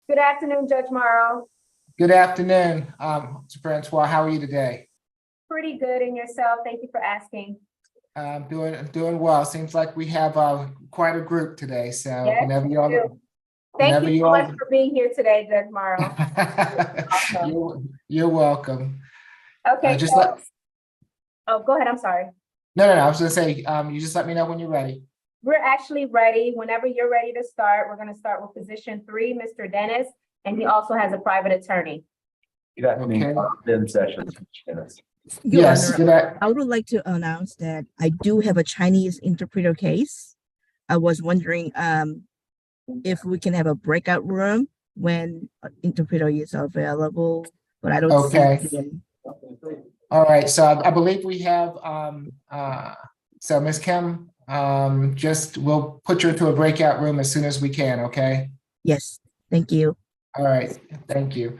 Good afternoon, Judge Morrow. Good afternoon, Mr. Francois. How are you today? Pretty good, and yourself? Thank you for asking. Doing well. Seems like we have quite a group today. So Yes, whenever we you all, do. Thank whenever you you so all, much for being here today, Judge Morrow. Awesome. you're welcome. Okay, Just so, oh, go ahead. I'm sorry. no. I was going to say, you just let me know when you're ready. We're actually ready. Whenever you're ready to start, we're going to start with position 3, Mr. Dennis, and he also has a private attorney. Good afternoon, Ben Sessions. Your Yes. Honor, I would like to announce that I do have a Chinese interpreter case. I was wondering if we can have a breakout room when an interpreter is available, but I don't Okay. see him. All right. So I believe we have. So Ms. Kim, we'll put you into a breakout room as soon as we can. Okay. Yes, thank you. All right. Thank you.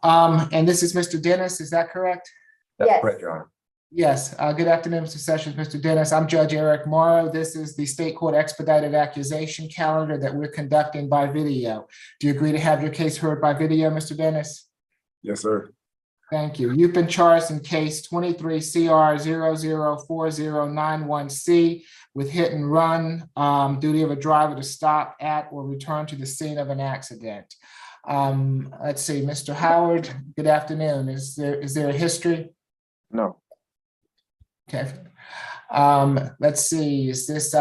And this is Mr. Dennis. Is that correct? That's Yes. correct, Your Honor. Yes. Good afternoon, Mr. Sessions, Mr. Dennis. I'm Judge Eric Morrow. This is the state court expedited accusation calendar that we're conducting by video. Do you agree to have your case heard by video, Mr. Dennis? Yes, sir. Thank you. You've been charged in case 23 CR 004091C with hit and run, duty of a driver to stop at or return to the scene of an accident. Let's see, Mr. Howard, good afternoon. Is there a history? No. Okay. Let's see, is this,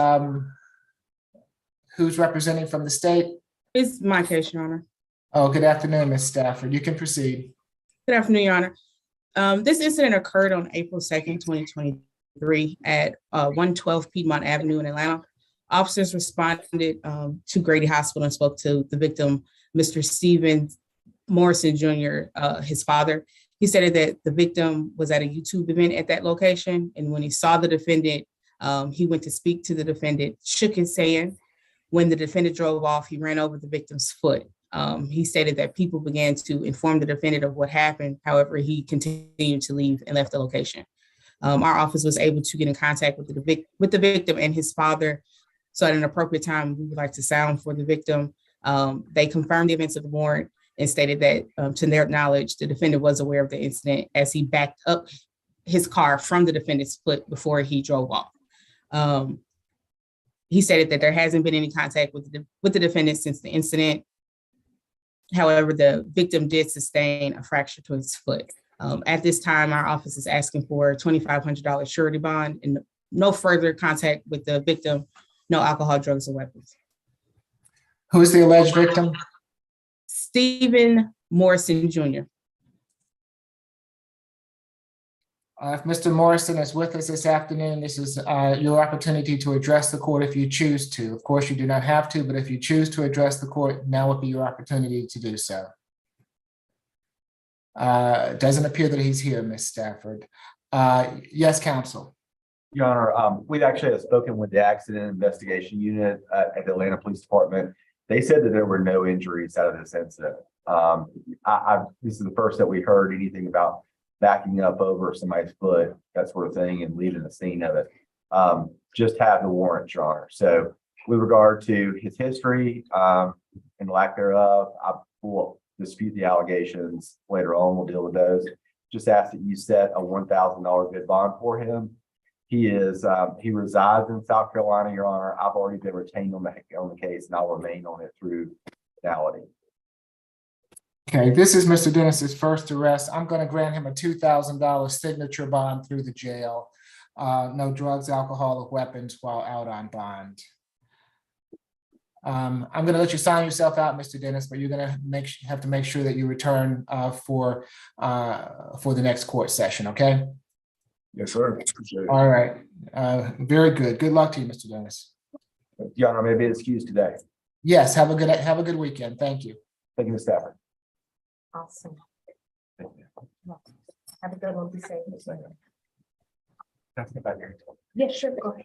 who's representing from the state? It's my case, Your Honor. Oh, good afternoon, Ms. Stafford. You can proceed. Good afternoon, Your Honor. This incident occurred on April 2nd, 2023 at 112 Piedmont Avenue in Atlanta. Officers responded to Grady Hospital and spoke to the victim, Mr. Stephen Morrison Jr., his father. He stated that the victim was at a YouTube event at that location, and when he saw the defendant, he went to speak to the defendant, shook his hand. When the defendant drove off, he ran over the victim's foot. He stated that people began to inform the defendant of what happened. However, he continued to leave and left the location. Our office was able to get in contact with the victim and his father. So at an appropriate time, we would like to sound for the victim. They confirmed the events of the warrant and stated that to their knowledge, the defendant was aware of the incident as he backed up his car from the defendant's foot before he drove off. He stated that there hasn't been any contact with the defendant since the incident. However, the victim did sustain a fracture to his foot. At this time, our office is asking for a $2,500 surety bond and no further contact with the victim, no alcohol, drugs, or weapons. Who is the alleged victim? Stephen Morrison Jr. If Mr. Morrison is with us this afternoon, this is your opportunity to address the court if you choose to. Of course, you do not have to, but if you choose to address the court, now would be your opportunity to do so. It doesn't appear that he's here, Ms. Stafford. Yes, counsel. Your Honor, we've actually spoken with the accident investigation unit at the Atlanta Police Department. They said that there were no injuries out of this incident. This is the first that we heard anything about backing up over somebody's foot, that sort of thing, and leaving the scene of it. Just have the warrant, Your Honor. So with regard to his history and lack thereof, I will dispute the allegations later on. We'll deal with those. Just ask that you set a $1,000 bid bond for him. He resides in South Carolina, Your Honor. I've already been retained on the case, and I'll remain on it through finality. Okay, this is Mr. Dennis's first arrest. I'm going to grant him a $2,000 signature bond through the jail. No drugs, alcohol, or weapons while out on bond. I'm going to let you sign yourself out, Mr. Dennis, but you're going to have to make sure that you return for the next court session. Okay. Yes, sir. Appreciate it. All right. Very good. Good luck to you, Mr. Dennis. Your Honor, may I be excused today. Yes. Have a good weekend. Thank you. Thank you, Ms. Stafford. Awesome. Have a good one. Be safe. Yeah, sure. Go ahead.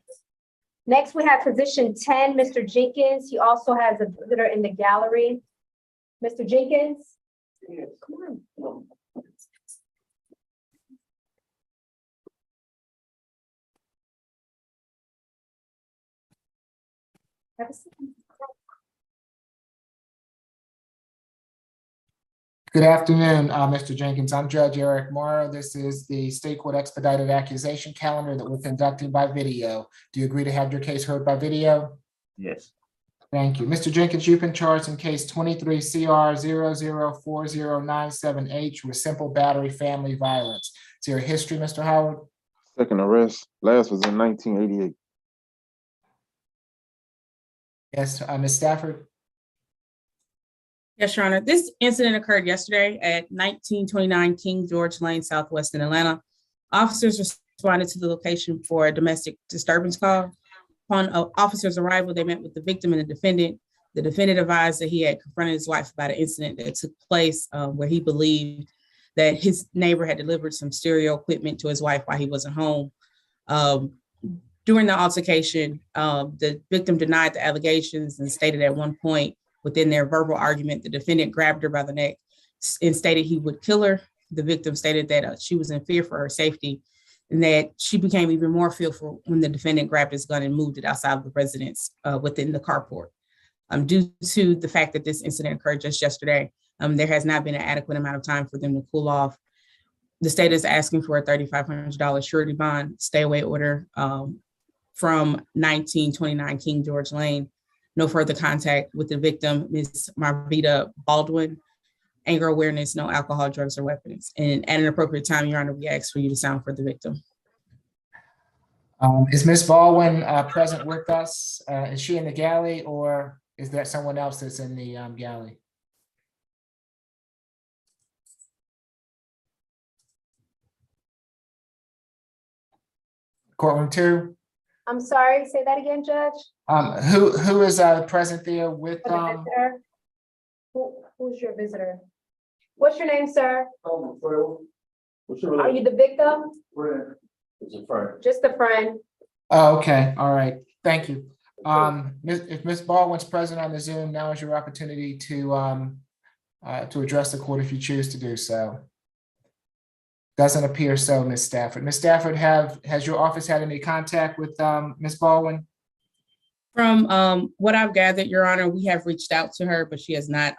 Next, we have position 10, Mr. Jenkins. He also has a visitor in the gallery. Mr. Jenkins? Come on. Have a seat. Good afternoon, Mr. Jenkins. I'm Judge Eric Morrow. This is the State Court Expedited Accusation Calendar that we're conducting by video. Do you agree to have your case heard by video? Yes. Thank you. Mr. Jenkins, you've been charged in case 23 CR 004097H with simple battery family violence. Is there a history, Mr. Howard? Second arrest. Last was in 1988. Yes, Ms. Stafford? Yes, Your Honor. This incident occurred yesterday at 1929 King George Lane, Southwest in Atlanta. Officers responded to the location for a domestic disturbance call. Upon officers' arrival, they met with the victim and the defendant. The defendant advised that he had confronted his wife about an incident that took place where he believed that his neighbor had delivered some stereo equipment to his wife while he wasn't home. During the altercation, the victim denied the allegations and stated at one point within their verbal argument, the defendant grabbed her by the neck and stated he would kill her. The victim stated that she was in fear for her safety and that she became even more fearful when the defendant grabbed his gun and moved it outside of the residence within the carport. Due to the fact that this incident occurred just yesterday, there has not been an adequate amount of time for them to cool off. The state is asking for a $3,500 surety bond stay away order from 1929 King George Lane. No further contact with the victim, Ms. Marvita Baldwin. Anger awareness, no alcohol, drugs, or weapons. And at an appropriate time, Your Honor, we ask for you to sound for the victim. Is Ms. Baldwin present with us? Is she in the galley or is that someone else that's in the galley? Courtroom 2? I'm sorry, say that again, Judge? Who is present there with For the visitor? Who's your visitor? What's your name, sir? Are you the victim? Just a friend. Oh, okay, all right, thank you. If Ms. Baldwin's present on the Zoom, now is your opportunity to address the court if you choose to do so. Doesn't appear so, Ms. Stafford. Ms. Stafford, has your office had any contact with Ms. Baldwin? From what I've gathered, Your Honor, we have reached out to her, but she has not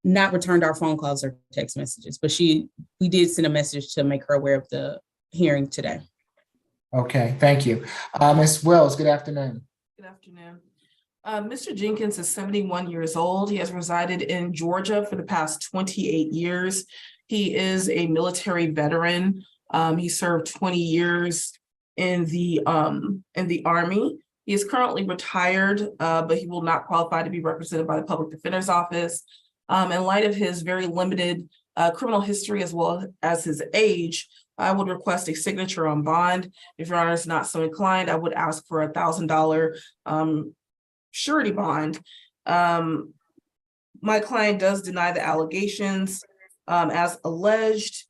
returned our phone calls or text messages. But we did send a message to make her aware of the hearing today. Okay, thank you. Ms. Wills, good afternoon. Good afternoon. Mr. Jenkins is 71 years old. He has resided in Georgia for the past 28 years. He is a military veteran. He served 20 years in the Army. He is currently retired, but he will not qualify to be represented by the Public Defender's Office. In light of his very limited criminal history as well as his age, I would request a signature on bond. If Your Honor is not so inclined, I would ask for a $1,000 surety bond. My client does deny the allegations as alleged.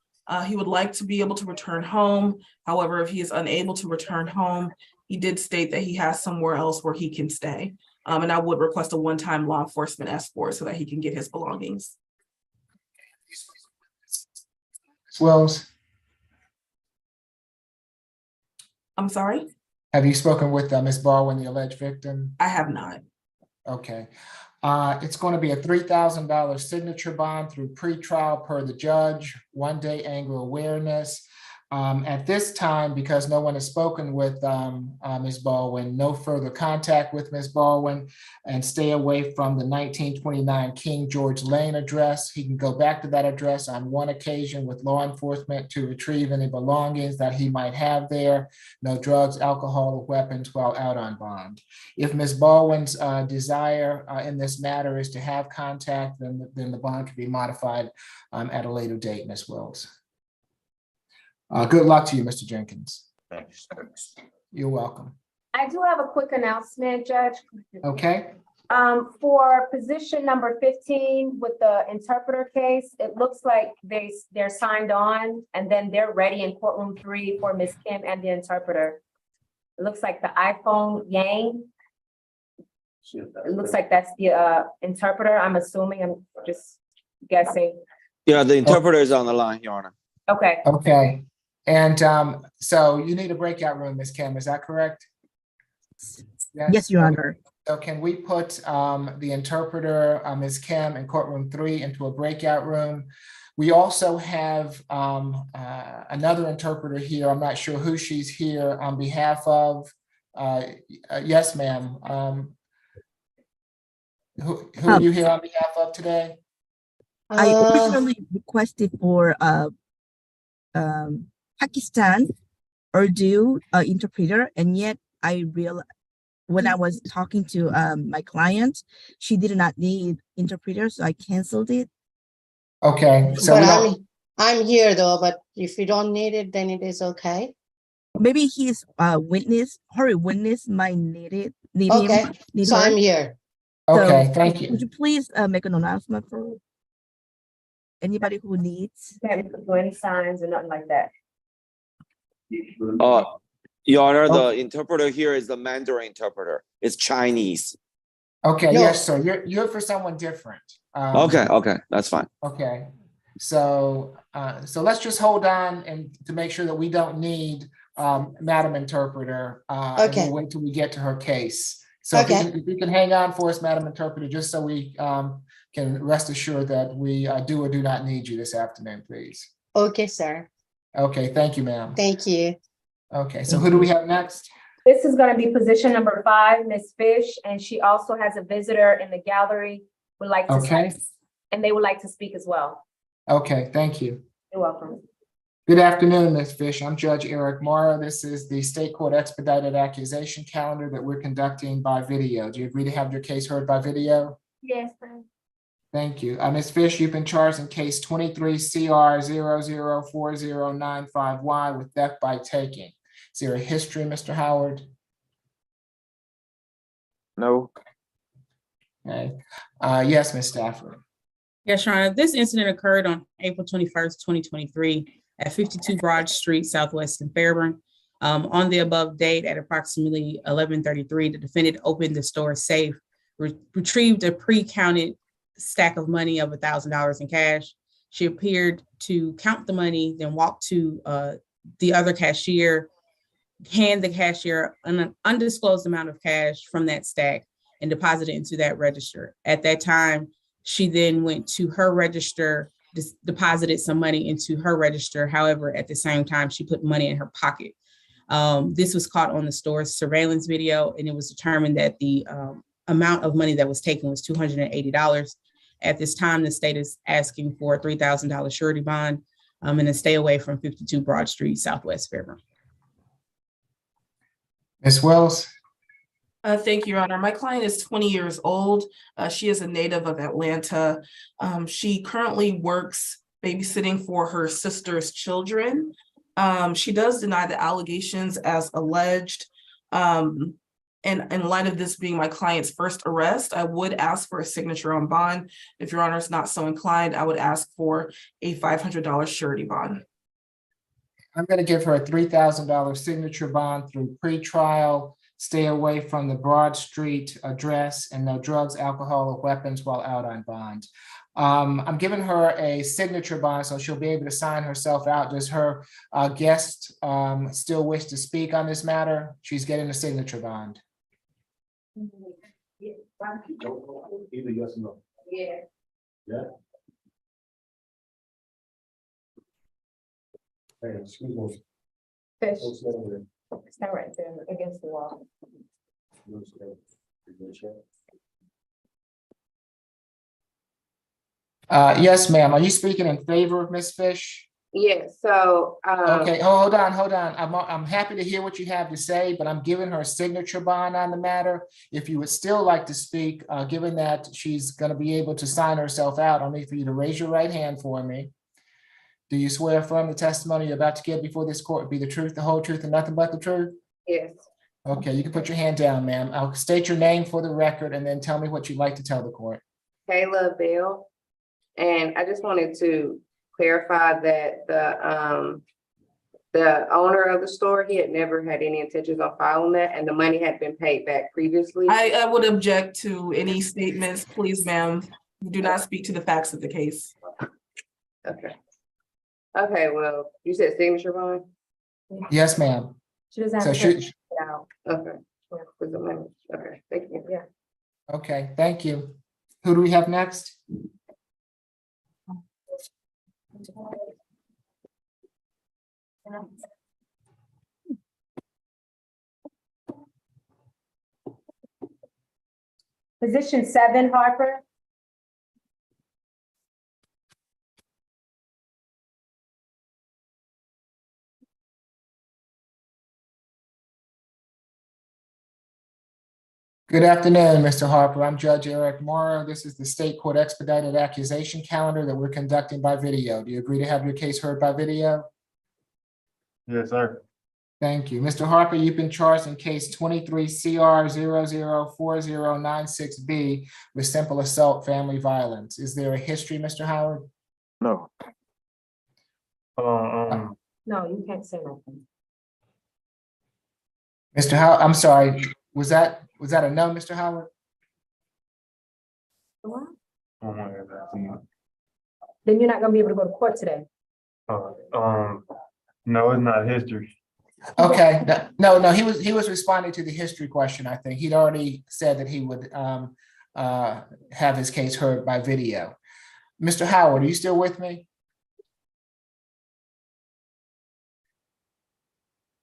He would like to be able to return home. However, if he is unable to return home, he did state that he has somewhere else where he can stay. And I would request a one-time law enforcement escort so that he can get his belongings. Ms. Wills, I'm sorry? have you spoken with Ms. Baldwin, the alleged victim? I have not. Okay. It's going to be a $3,000 signature bond through pretrial per the judge, 1-day anger awareness. At this time, because no one has spoken with Ms. Baldwin, no further contact with Ms. Baldwin, and stay away from the 1929 King George Lane address. He can go back to that address on one occasion with law enforcement to retrieve any belongings that he might have there. No drugs, alcohol, or weapons while out on bond. If Ms. Baldwin's desire in this matter is to have contact, then the bond can be modified at a later date, Ms. Wills. Good luck to you, Mr. Jenkins. Thanks. You're welcome. I do have a quick announcement, Judge. Okay. For position number 15 with the interpreter case, it looks like they're signed on and then they're ready in courtroom 3 for Ms. Kim and the interpreter. It looks like the iPhone Yang. It looks like that's the interpreter. I'm assuming, I'm just guessing. Yeah, the interpreter is on the line, Your Honor. Okay. Okay. And so you need a breakout room, Ms. Kim, is that correct? Yes, Your Honor. So can we put the interpreter, Ms. Kim, in courtroom 3 into a breakout room? We also have another interpreter here. I'm not sure who she's here on behalf of. Yes, ma'am. Who are you here on behalf of today? I originally requested for Pakistan Urdu interpreter, and yet I realized when I was talking to my client, she did not need interpreter, so I canceled it. Okay, so But we don't, I'm here though, but if you don't need it, then it is okay. Maybe his witness, her witness might need it. Need Okay, him. Need so her. I'm here. okay, thank Would you. you please make an announcement for anybody who needs? Can't do any signs or nothing like that. Your Honor, Oh. the interpreter here is the Mandarin interpreter. It's Chinese. Okay, No. yes, sir. You're for someone different. Okay, that's fine. Okay, so let's just hold on and to make sure that we don't need Madam Interpreter. And Okay. we'll wait till we get to her case. So if you can hang on for us, Madam Interpreter, just so we can rest assured that we do or do not need you this afternoon, please. Okay, sir. Okay, thank you, ma'am. Thank you. Okay, so who do we have next? This is gonna be position number 5, Ms. Fish, and she also has a visitor in the gallery, would like to. Okay. And they would like to speak as well. Okay, thank you. You're welcome. Good afternoon, Ms. Fish. I'm Judge Eric Morrow. This is the State Court Expedited Accusation Calendar that we're conducting by video. Do you agree to have your case heard by video? Yes, ma'am. Thank you. Ms. Fish, you've been charged in case 23 CR 004095Y with theft by taking. Is there a history, Mr. Howard? No. Okay. Yes, Ms. Stafford. Yes, Your Honor, this incident occurred on April 21st, 2023 at 52 Broad Street, Southwest in Fairburn. On the above date at approximately 11:33, the defendant opened the store safe, retrieved a pre-counted stack of money of $1,000 in cash. She appeared to count the money, then walked to the other cashier, hand the cashier an undisclosed amount of cash from that stack and deposit it into that register. At that time, she then went to her register, deposited some money into her register. However, at the same time, she put money in her pocket. This was caught on the store's surveillance video, and it was determined that the amount of money that was taken was $280. At this time, the state is asking for a $3,000 surety bond and to stay away from 52 Broad Street, Southwest Fairburn. Ms. Wells? Thank you, Your Honor. My client is 20 years old. She is a native of Atlanta. She currently works babysitting for her sister's children. She does deny the allegations as alleged. And in light of this being my client's first arrest, I would ask for a signature on bond. If Your Honor is not so inclined, I would ask for a $500 surety bond. I'm going to give her a $3,000 signature bond through pretrial, stay away from the Broad Street address, and no drugs, alcohol, or weapons while out on bond. I'm giving her a signature bond, so she'll be able to sign herself out. Does her guest still wish to speak on this matter? She's getting a signature bond. Either yes or no. Yeah. Yeah. Hey, excuse me. Fish, stand right there against the wall. Yes, ma'am. Are you speaking in favor of Ms. Fish? Yes, so, Okay, hold on. I'm happy to hear what you have to say, but I'm giving her a signature bond on the matter. If you would still like to speak, given that she's going to be able to sign herself out, I'll need for you to raise your right hand for me. Do you swear affirm the testimony you're about to give before this court be the truth, the whole truth, and nothing but the truth? yes, Okay, you can put your hand down, ma'am. I'll state your name for the record and then tell me what you'd like to tell the court. Kayla Bell. And I just wanted to clarify that the owner of the store, he had never had any intentions of filing that, and the money had been paid back previously. I would object to any statements, please, ma'am. Do not speak to the facts of the case. Okay. Okay, well, you said signature bond? Yes, ma'am. she doesn't So have to she, take it out. Okay. For the money. Okay, thank you. Yeah. Okay, thank you. Who do we have next? Position 7, Harper. Good afternoon, Mr. Harper. I'm Judge Eric Morrow. This is the State Court Expedited Accusation Calendar that we're conducting by video. Do you agree to have your case heard by video? Yes, sir. Thank you. Mr. Harper, you've been charged in case 23 CR 004096B with simple assault family violence. Is there a history, Mr. Howard? No. No, you can't say nothing. Mr. Howard, I'm sorry, was that a no, Mr. Howard? What? Then you're not gonna be able to go to court today. No, it's not history. Okay, no, he was responding to the history question, I think. He'd already said that he would have his case heard by video. Mr. Howard, are you still with me?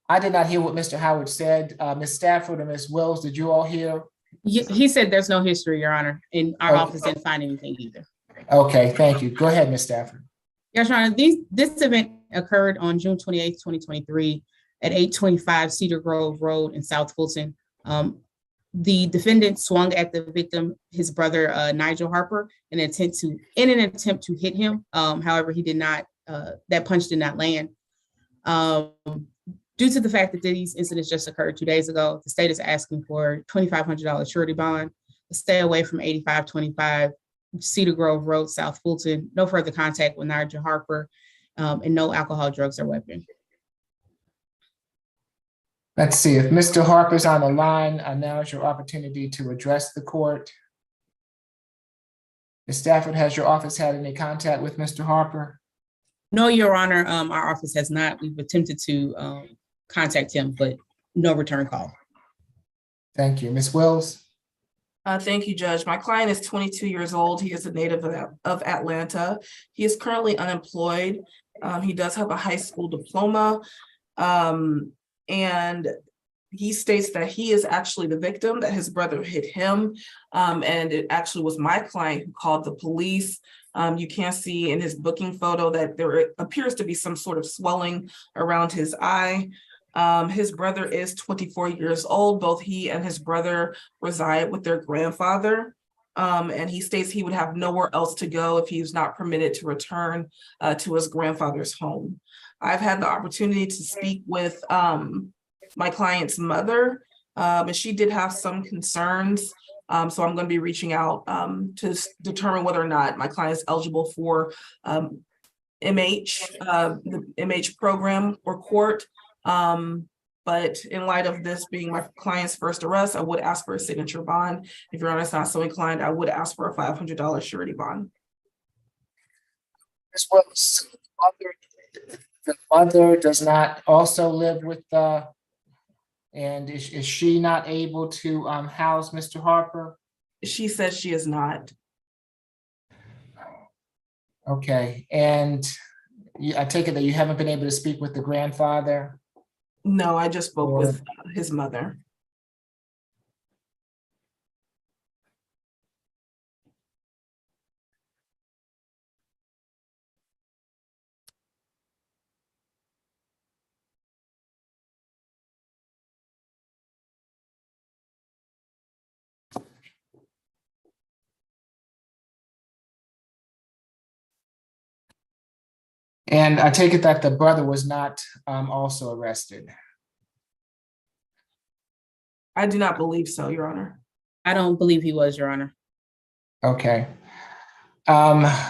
I did not hear what Mr. Howard said. Ms. Stafford and Ms. Wills, did you all hear? He said there's no history, Your Honor, and our Okay. office didn't find anything either. Okay, thank you. Go ahead, Ms. Stafford. Yes, Your Honor, this event occurred on June 28th, 2023 at 825 Cedar Grove Road in South Fulton. The defendant swung at the victim, his brother, Nigel Harper, in an attempt to hit him. However, he did not, that punch did not land. Due to the fact that these incidents just occurred 2 days ago, the state is asking for $2,500 surety bond to stay away from 8525 Cedar Grove Road, South Fulton, no further contact with Nigel Harper, and no alcohol, drugs, or weapon. Let's see, if Mr. Harper's on the line, now is your opportunity to address the court. Ms. Stafford, has your office had any contact with Mr. Harper? No, Your Honor, our office has not. We've attempted to contact him, but no return call. Thank you. Ms. Wills? Thank you, Judge. My client is 22 years old. He is a native of Atlanta. He is currently unemployed. He does have a high school diploma. And he states that he is actually the victim, that his brother hit him. And it actually was my client who called the police. You can see in his booking photo that there appears to be some sort of swelling around his eye. His brother is 24 years old. Both he and his brother reside with their grandfather. And he states he would have nowhere else to go if he was not permitted to return to his grandfather's home. I've had the opportunity to speak with my client's mother, and she did have some concerns. So I'm going to be reaching out to determine whether or not my client is eligible for the MH program or court. But in light of this being my client's first arrest, I would ask for a signature bond. If Your Honor is not so inclined, I would ask for a $500 surety bond. Ms. Wills, the mother does not also live with and is she not able to house Mr. Harper? She says she is not. Okay, and I take it that you haven't been able to speak with the grandfather? No, I just spoke with his mother. And I take it that the brother was not also arrested? I do not believe so, Your Honor. I don't believe he was, Your Honor. Okay. I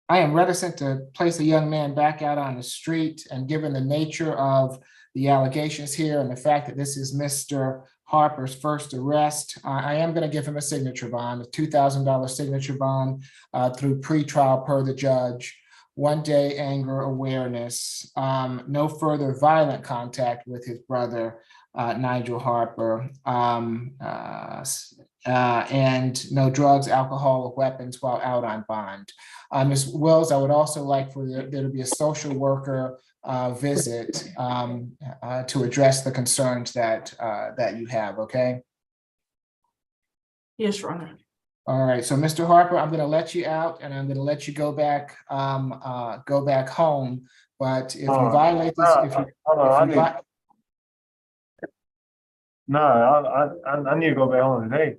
am reticent to place a young man back out on the street, and given the nature of the allegations here and the fact that this is Mr. Harper's first arrest, I am going to give him a signature bond, a $2,000 signature bond through pretrial per the judge. 1 day anger awareness, no further violent contact with his brother, Nigel Harper, and no drugs, alcohol, or weapons while out on bond. Ms. Wills, I would also like for there to be a social worker visit to address the concerns that you have, okay? Yes, Your Honor. All right, so Mr. Harper, I'm going to let you out and I'm going to let you go back home. But if you violate this, I need to go back home today.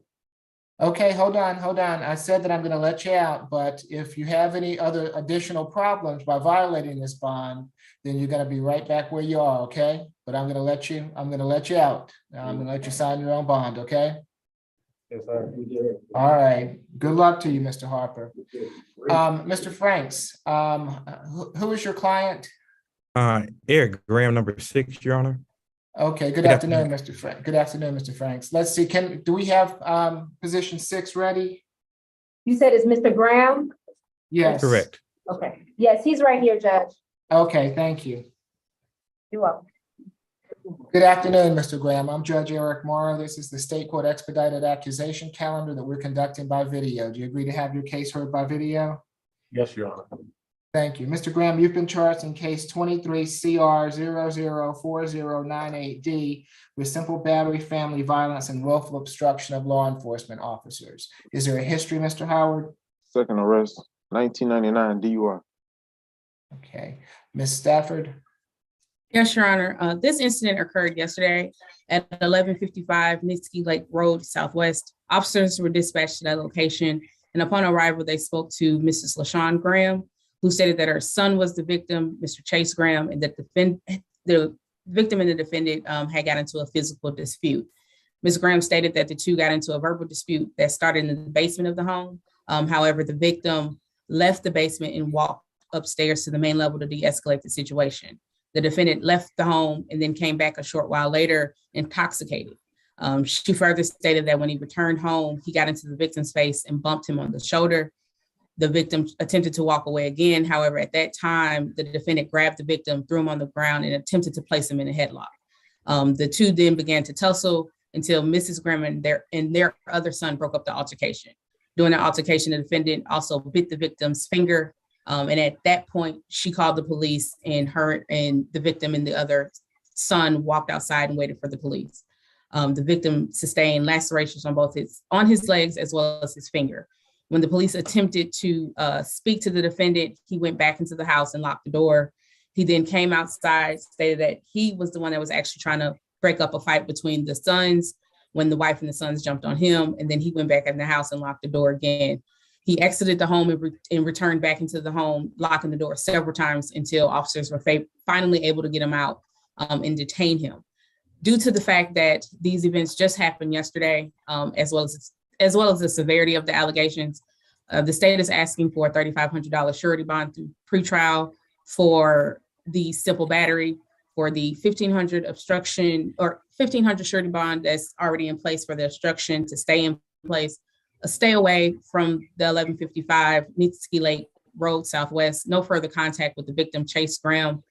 okay, hold on. I said that I'm going to let you out, but if you have any other additional problems by violating this bond, then you're going to be right back where you are, okay? But I'm going to let you out. I'm going to let you sign your own bond, okay? Yes, sir. All right. Good luck to you, Mr. Harper. Mr. Franks, who is your client? Eric Graham, number 6, Your Honor. Okay, good afternoon, Mr. Frank. Good afternoon, Mr. Franks. Let's see, do we have position 6 ready? You said it's Mr. Graham? Yes. Correct. Okay, yes, he's right here, Judge. Okay, thank you. You're welcome. Good afternoon, Mr. Graham. I'm Judge Eric Morrow. This is the State Court Expedited Accusation calendar that we're conducting by video. Do you agree to have your case heard by video? Yes, Your Honor. Thank you. Mr. Graham, you've been charged in case 23 CR 004098D with simple battery, family violence, and willful obstruction of law enforcement officers. Is there a history, Mr. Howard? Second arrest, 1999 DUI. Okay. Ms. Stafford? Yes, Your Honor. This incident occurred yesterday at 1155 Nitsky Lake Road, Southwest. Officers were dispatched to that location, and upon arrival, they spoke to Mrs. LaShawn Graham, who stated that her son was the victim, Mr. Chase Graham, and that the victim and the defendant had got into a physical dispute. Ms. Graham stated that the two got into a verbal dispute that started in the basement of the home. However, the victim left the basement and walked upstairs to the main level to de-escalate the situation. The defendant left the home and then came back a short while later intoxicated. She further stated that when he returned home, he got into the victim's face and bumped him on the shoulder. The victim attempted to walk away again. However, at that time, the defendant grabbed the victim, threw him on the ground, and attempted to place him in a headlock. The two then began to tussle until Mrs. Graham and their other son broke up the altercation. During the altercation, the defendant also bit the victim's finger. And at that point, she called the police, and her and the victim and the other son walked outside and waited for the police. The victim sustained lacerations on his legs as well as his finger. When the police attempted to speak to the defendant, he went back into the house and locked the door. He then came outside, stated that he was the one that was actually trying to break up a fight between the sons when the wife and the sons jumped on him. And then he went back in the house and locked the door again. He exited the home and returned back into the home, locking the door several times until officers were finally able to get him out and detain him. Due to the fact that these events just happened yesterday, as well as the severity of the allegations, the state is asking for a $3,500 surety bond through pretrial for the simple battery, for the $1,500 obstruction or $1,500 surety bond that's already in place for the obstruction to stay in place, a stay away from the 1155 Nitsky Lake Road Southwest, no further contact with the victim, Chase Graham,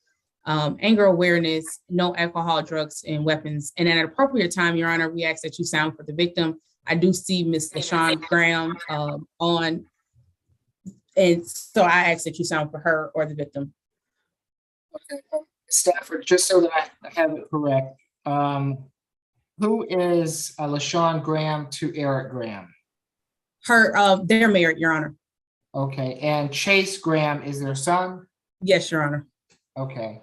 anger awareness, no alcohol, drugs, and weapons. And at an appropriate time, Your Honor, we ask that you sound for the victim. I do see Ms. LaShawn Graham on, and so I ask that you sound for her or the victim. Okay. Stafford, just so that I have it correct, who is LaShawn Graham to Eric Graham? They're married, Your Honor. Okay, and Chase Graham is their son? Yes, Your Honor. Okay.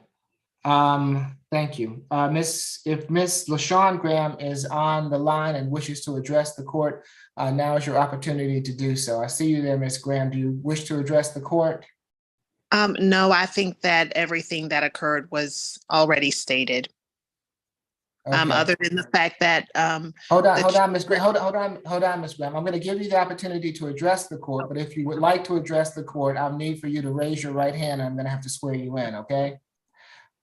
Thank you. If Miss LaShawn Graham is on the line and wishes to address the court, now is your opportunity to do so. I see you there, Miss Graham. Do you wish to address the court? No, I think that everything that occurred was already stated. Okay. Other than the fact that hold on, Ms. Graham. Hold on, Ms. Graham. I'm going to give you the opportunity to address the court, but if you would like to address the court, I'll need for you to raise your right hand. I'm going to have to swear you in, okay?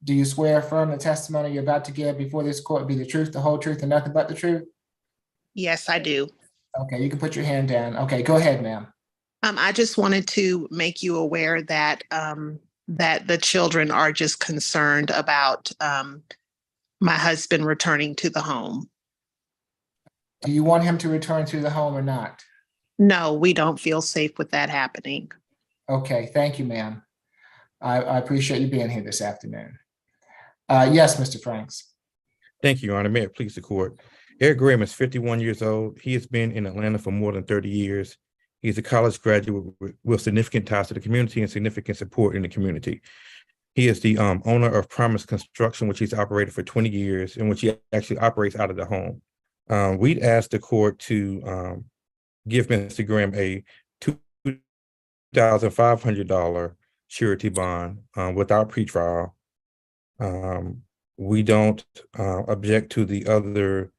Do you swear affirm the testimony you're about to give before this court be the truth, the whole truth, and nothing but the truth? yes, I do. Okay, you can put your hand down. Okay, go ahead, ma'am. I just wanted to make you aware that that the children are just concerned about my husband returning to the home. Do you want him to return to the home or not? No, we don't feel safe with that happening. Okay, thank you, ma'am. I appreciate you being here this afternoon. Yes, Mr. Franks. Thank you, Your Honor. May it please the court. Eric Graham is 51 years old. He has been in Atlanta for more than 30 years. He's a college graduate with significant ties to the community and significant support in the community. He is the owner of Promise Construction, which he's operated for 20 years, in which he actually operates out of the home. We'd asked the court to give Mr. Graham a $2,500 surety bond without pretrial. We don't object to the other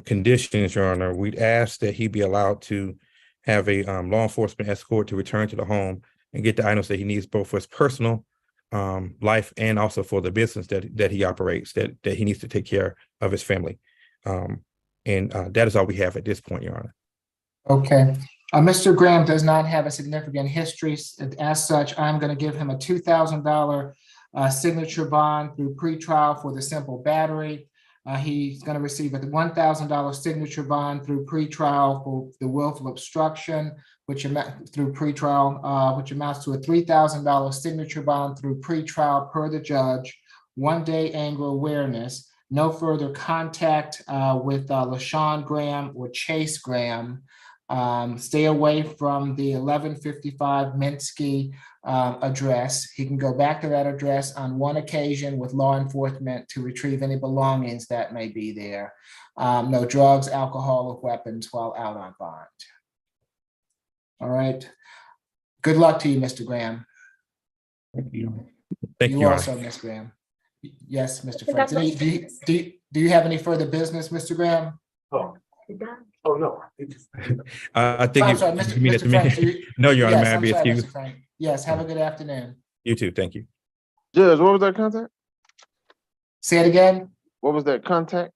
conditions, Your Honor. We'd ask that he be allowed to have a law enforcement escort to return to the home and get the items that he needs, both for his personal life and also for the business that he operates, that he needs to take care of his family. And that is all we have at this point, Your Honor. Okay. Mr. Graham does not have a significant history. As such, I'm going to give him a $2,000 signature bond through pretrial for the simple battery. He's going to receive a $1,000 signature bond through pretrial for the willful obstruction, which through pretrial, which amounts to a $3,000 signature bond through pretrial per the judge. 1 day anger awareness. No further contact with LaShawn Graham or Chase Graham. Stay away from the 1155 Minsky address. He can go back to that address on one occasion with law enforcement to retrieve any belongings that may be there. No drugs, alcohol, or weapons while out on bond. All right. Good luck to you, Mr. Graham. Thank you. Thank you, You Your also, Honor. Ms. Graham. Yes, Mr. Franks. Do you have any further business, Mr. Graham? Oh, oh, no. I think I'm you sorry, you mean it to Mr. Franks. me. No, Your Honor, Yes, may I I'm be sorry, excused? Mr. Frank. Yes, have a good afternoon. You too. Thank you. Judge, what was that contact? Say it again. What was that contact?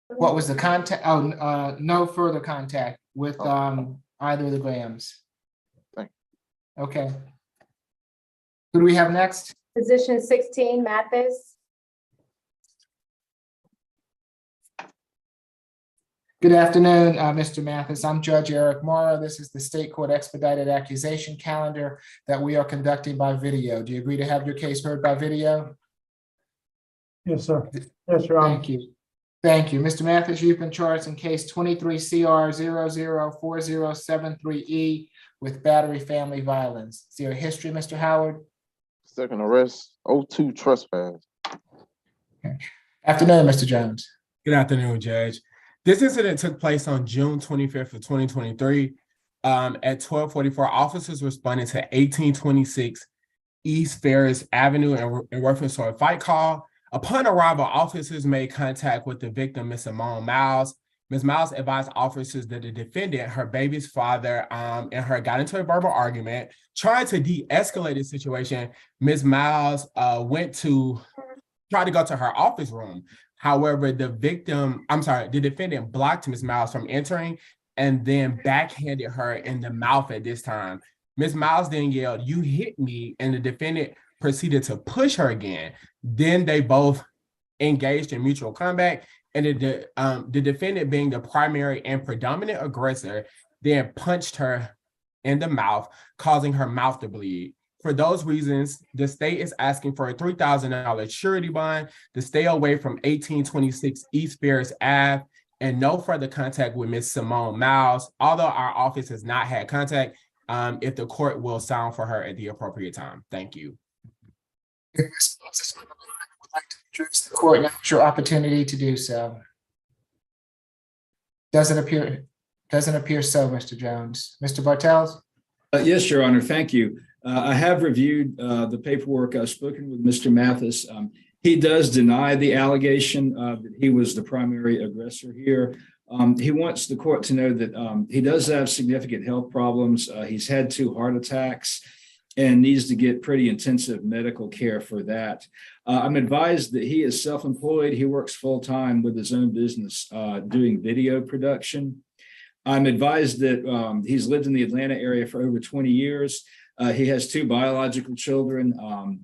What was the contact? Oh, no further contact with either of the Grahams. Thank Okay. Who do we have next? Position 16, Mathis. Good afternoon, Mr. Mathis. I'm Judge Eric Morrow. This is the State Court Expedited Accusation calendar that we are conducting by video. Do you agree to have your case heard by video? Yes, sir. Yes, Your Honor. Thank you. Thank you. Mr. Mathis, you've been charged in case 23 CR 004073E with battery family violence. Is there a history, Mr. Howard? Second arrest, 02 trespass. Afternoon, Mr. Jones. Good afternoon, Judge. This incident took place on June 25th of 2023. At 12:44, officers responded to 1826 East Ferris Avenue in reference to a fight call. Upon arrival, officers made contact with the victim, Ms. Simone Miles. Ms. Miles advised officers that the defendant, her baby's father, and her got into a verbal argument. Trying to de-escalate the situation, Ms. Miles tried to go to her office room. However, the defendant blocked Ms. Miles from entering and then backhanded her in the mouth at this time. Ms. Miles then yelled, "You hit me," and the defendant proceeded to push her again. Then they both engaged in mutual combat, and the defendant, being the primary and predominant aggressor, then punched her in the mouth, causing her mouth to bleed. For those reasons, the state is asking for a $3,000 surety bond to stay away from 1826 East Ferris Ave and no further contact with Ms. Simone Miles. Although our office has not had contact, if the court will sound for her at the appropriate time. Thank you. Would like to address the court. Now it's your opportunity to do so. Doesn't appear so, Mr. Jones. Mr. Bartels? Yes, Your Honor. Thank you. I have reviewed the paperwork. I've spoken with Mr. Mathis. He does deny the allegation that he was the primary aggressor here. He wants the court to know that he does have significant health problems. He's had 2 heart attacks and needs to get pretty intensive medical care for that. I'm advised that he is self-employed. He works full-time with his own business doing video production. I'm advised that he's lived in the Atlanta area for over 20 years. He has 2 biological children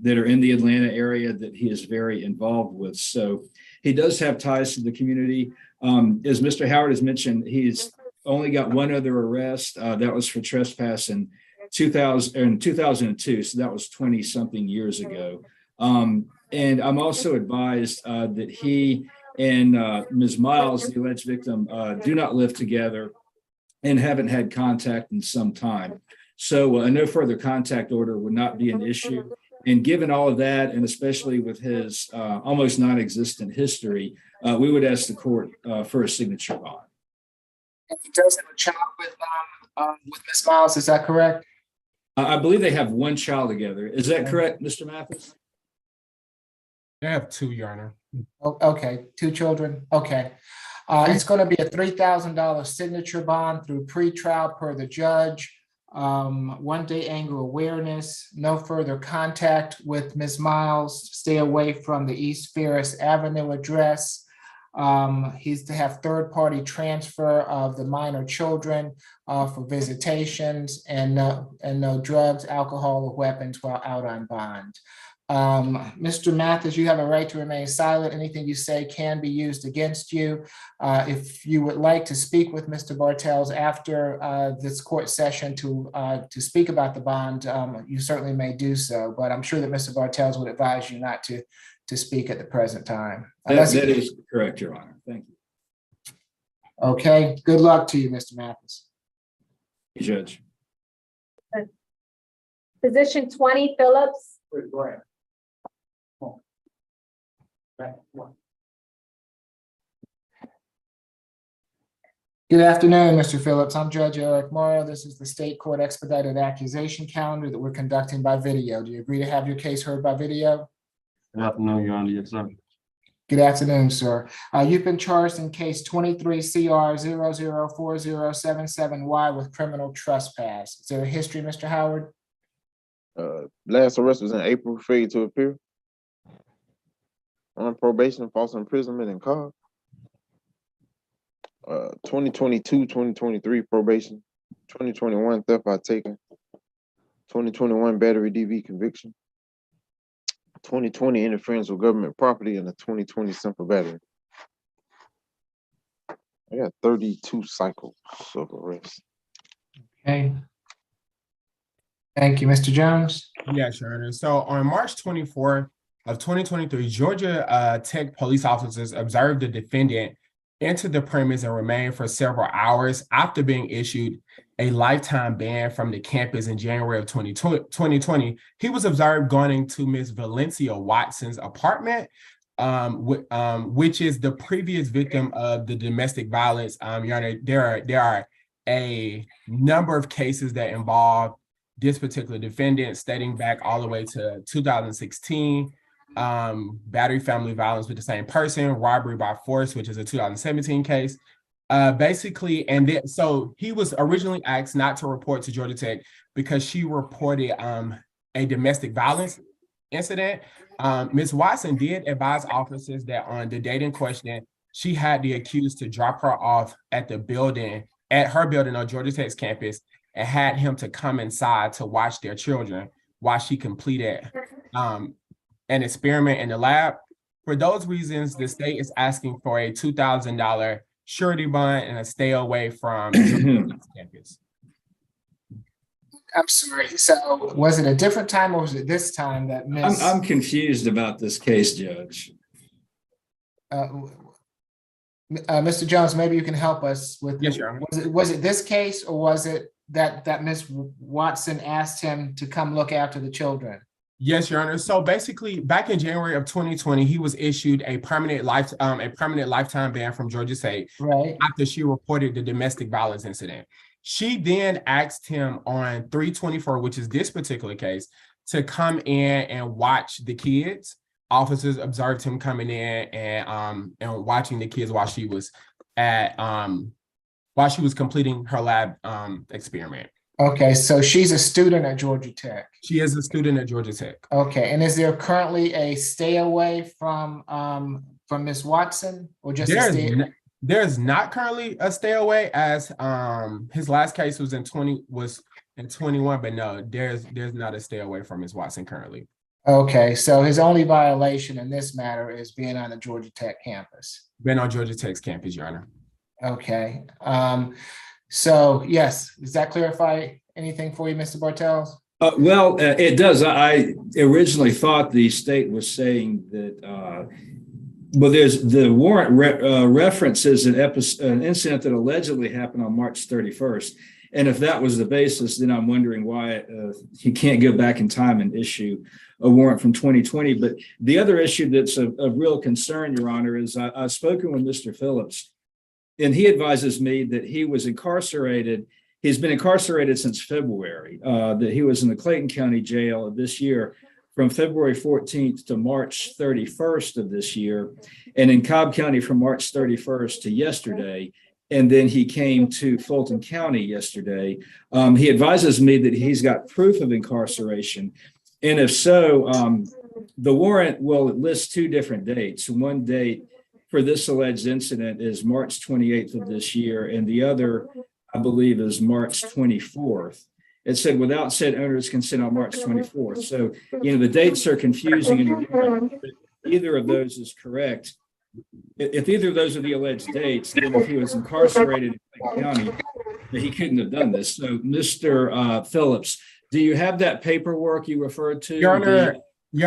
that are in the Atlanta area that he is very involved with. So He does have ties to the community. As Mr. Howard has mentioned, he's only got one other arrest. That was for trespass in 2002. So that was 20-something years ago. And I'm also advised that he and Ms. Miles, the alleged victim, do not live together and haven't had contact in some time. So a no further contact order would not be an issue. And given all of that, and especially with his almost non-existent history, we would ask the court for a signature bond. He does have a child with Ms. Miles, is that correct? I believe they have one child together. Is that correct, Mr. Mathis? They have two, Your Honor. Oh, okay, 2 children, okay. It's gonna be a $3,000 signature bond through pretrial per the judge. 1-day anger awareness, no further contact with Ms. Miles, stay away from the East Ferris Avenue address. He's to have third-party transfer of the minor children for visitations, and no drugs, alcohol, or weapons while out on bond. Mr. Mathis, you have a right to remain silent. Anything you say can be used against you. If you would like to speak with Mr. Bartels after this court session to speak about the bond, you certainly may do so, but I'm sure that Mr. Bartels would advise you not to speak at the present time. That is correct, Your Honor. Thank you. Okay, good luck to you, Mr. Mathis. Judge. Position 20, Phillips. Good afternoon, Mr. Phillips. I'm Judge Eric Morrow. This is the state court expedited accusation calendar that we're conducting by video. Do you agree to have your case heard by video? Good afternoon, Your Honor. Yes, sir. Good afternoon, sir. You've been charged in case 23 CR 004077Y with criminal trespass. Is there a history, Mr. Howard? Last arrest was in April, failure to appear. On probation, false imprisonment in car. 2022, 2023 probation. 2021 theft by taking. 2021 battery DV conviction. 2020 interference with government property, and a 2020 simple battery. I got 32 cycles of arrest. Okay. Thank you, Mr. Jones. Yes, Your Honor. So on March 24th of 2023, Georgia Tech police officers observed the defendant enter the premise and remain for several hours after being issued a lifetime ban from the campus in January of 2020. He was observed going into Ms. Valencia Watson's apartment, which is the previous victim of the domestic violence. Your Honor, there are a number of cases that involve this particular defendant, dating back all the way to 2016. Battery, family violence with the same person, robbery by force, which is a 2017 case. Basically, and then so he was originally asked not to report to Georgia Tech because she reported a domestic violence incident. Ms. Watson did advise officers that on the date in question, she had the accused to drop her off at her building on Georgia Tech's campus, and had him to come inside to watch their children while she completed an experiment in the lab. For those reasons, the state is asking for a $2,000 surety bond and a stay away from campus. I'm sorry. So was it a different time, or was it this time that Ms. I'm confused about this case, Judge. Mr. Jones, maybe you can help us with. Yes, Your Honor. Was it this case, or was it that Ms. Watson asked him to come look after the children? Yes, Your Honor. So basically, back in January of 2020, he was issued a permanent lifetime ban from Georgia State, right, after she reported the domestic violence incident. She then asked him on 3/24, which is this particular case, to come in and watch the kids. Officers observed him coming in and watching the kids while she was completing her lab experiment. Okay, so she's a student at Georgia Tech. She is a student at Georgia Tech. Okay, and is there currently a stay away from Ms. Watson, or just there's not currently a stay away, as his last case was in 21, but no, there's not a stay away from Ms. Watson currently. Okay, so his only violation in this matter is being on the Georgia Tech campus. Been on Georgia Tech's campus, Your Honor. Okay, so yes, does that clarify anything for you, Mr. Bartels? Well, it does. I originally thought the state was saying that, well, there's the warrant references an incident that allegedly happened on March 31st. And if that was the basis, then I'm wondering why he can't go back in time and issue a warrant from 2020. But the other issue that's of real concern, Your Honor, is I've spoken with Mr. Phillips, and he advises me that he was incarcerated. He's been incarcerated since February, that he was in the Clayton County Jail of this year from February 14th to March 31st of this year, and in Cobb County from March 31st to yesterday. And then he came to Fulton County yesterday. He advises me that he's got proof of incarceration. And if so, the warrant will list two different dates. One date for this alleged incident is March 28th of this year, and the other, I believe, is March 24th. It said without said owner's consent on March 24th. So, the dates are confusing. And either of those is correct. If either of those are the alleged dates, then if he was incarcerated in Clayton County, he couldn't have done this. So, Mr. Phillips, do you have that paperwork you referred to? Your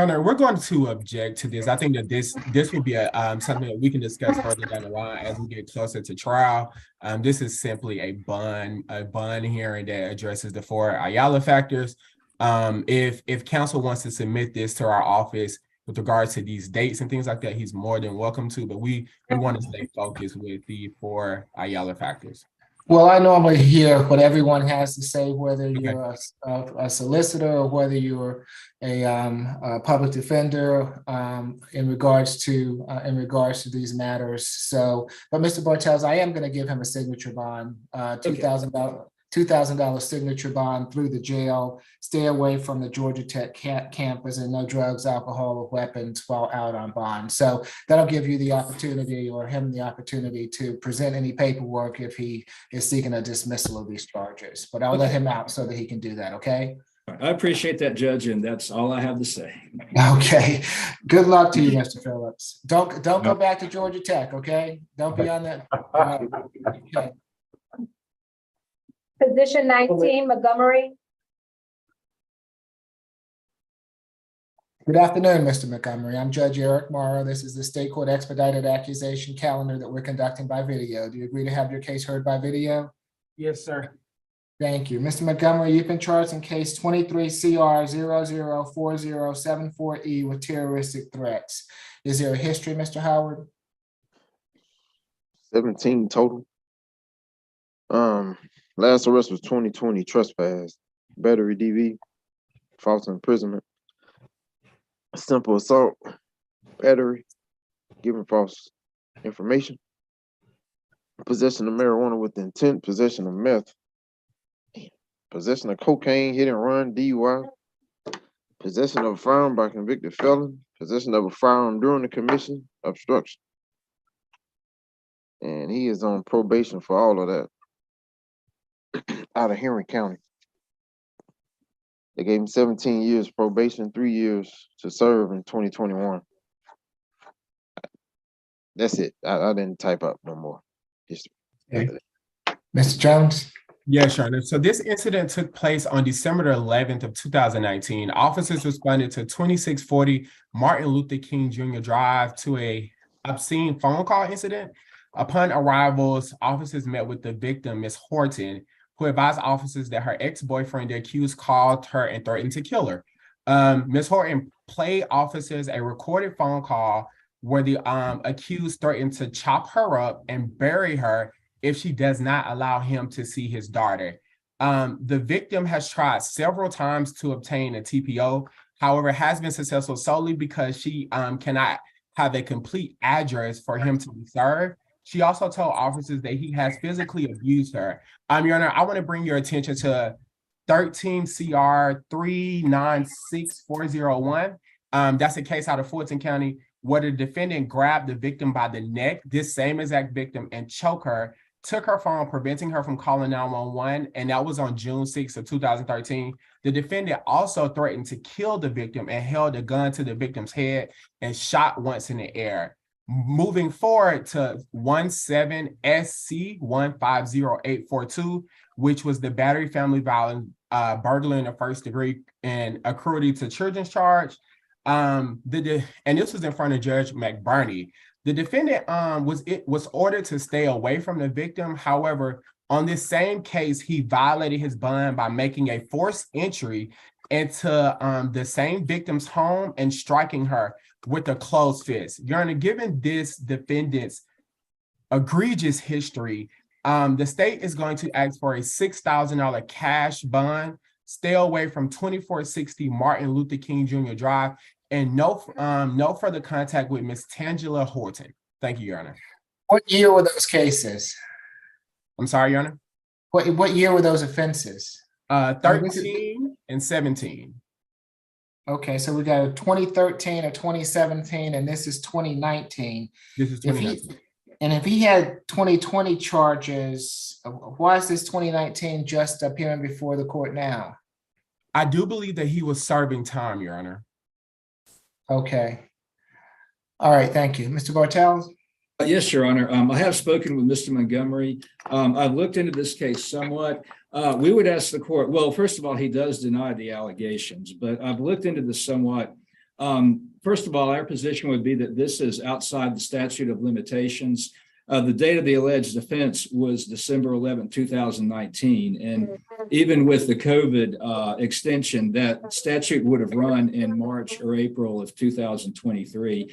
Honor, we're going to object to this. I think that this will be something that we can discuss further down the line as we get closer to trial. This is simply a bond hearing that addresses the 4 Ayala factors. If counsel wants to submit this to our office with regards to these dates and things like that, he's more than welcome to, but we want to stay focused with the 4 Ayala factors. Well, I normally hear what everyone has to say, whether you're a solicitor or whether you're a public defender in regards to these matters. So, but Mr. Bartels, I am going to give him a signature bond, $2,000 signature bond through the jail. Stay away from the Georgia Tech campus and no drugs, alcohol, or weapons while out on bond. So that'll give you the opportunity, or him the opportunity, to present any paperwork if he is seeking a dismissal of these charges. But I'll let him out so that he can do that. Okay. I appreciate that, Judge, and that's all I have to say. Okay. Good luck to you, Mr. Phillips. Don't go back to Georgia Tech. Okay. Don't be on that. Okay. Position 19, Montgomery. Good afternoon, Mr. Montgomery. I'm Judge Eric Morrow. This is the state court expedited accusation calendar that we're conducting by video. Do you agree to have your case heard by video? Yes, sir. Thank you. Mr. Montgomery, you've been charged in case 23 CR 004074E with terroristic threats. Is there a history, Mr. Howard? 17 total. Last arrest was 2020 trespass, battery DV, false imprisonment, simple assault, battery, giving false information, possession of marijuana with intent, possession of meth, possession of cocaine, hit and run, DUI, possession of a firearm by convicted felon, possession of a firearm during the commission, obstruction. And he is on probation for all of that. Out of Henry County. They gave him 17 years probation, 3 years to serve in 2021. That's it. I didn't type up no more history. Okay. Mr. Jones? Yes, Your Honor. So this incident took place on December 11th of 2019. Officers responded to 2640 Martin Luther King Jr. Drive to a obscene phone call incident. Upon arrivals, officers met with the victim, Ms. Horton, who advised officers that her ex-boyfriend, the accused, called her and threatened to kill her. Ms. Horton played officers a recorded phone call where the accused threatened to chop her up and bury her if she does not allow him to see his daughter. The victim has tried several times to obtain a TPO, however, has been successful solely because she cannot have a complete address for him to be served. She also told officers that he has physically abused her. Your Honor, I want to bring your attention to 13 CR 396401. That's a case out of Fulton County where the defendant grabbed the victim by the neck, this same exact victim, and choked her took her phone, preventing her from calling 911, and that was on June 6th of 2013. The defendant also threatened to kill the victim and held a gun to the victim's head and shot once in the air. Moving forward to 17SC150842, which was the battery, family violence, burglary in the first degree, and a cruelty to children's charge. And this was in front of Judge McBurney. The defendant was ordered to stay away from the victim. However, on this same case, he violated his bond by making a forced entry into the same victim's home and striking her with a closed fist. Your Honor, given this defendant's egregious history, the state is going to ask for a $6,000 cash bond, stay away from 2460 Martin Luther King Jr. Drive, and no further contact with Miss Tangela Horton. Thank you, Your Honor. What year were those cases? I'm sorry, Your Honor. What year were those offenses? 13 and 17. Okay, so we got a 2013, a 2017, and this is 2019. This is 2019. And if he had 2020 charges, why is this 2019 just appearing before the court now? I do believe that he was serving time, Your Honor. Okay. All right, thank you. Mr. Bartels? Yes, Your Honor. I have spoken with Mr. Montgomery. I've looked into this case somewhat. We would ask the court, well, first of all, he does deny the allegations, but I've looked into this somewhat. First of all, our position would be that this is outside the statute of limitations. The date of the alleged offense was December 11, 2019. And even with the COVID extension, that statute would have run in March or April of 2023.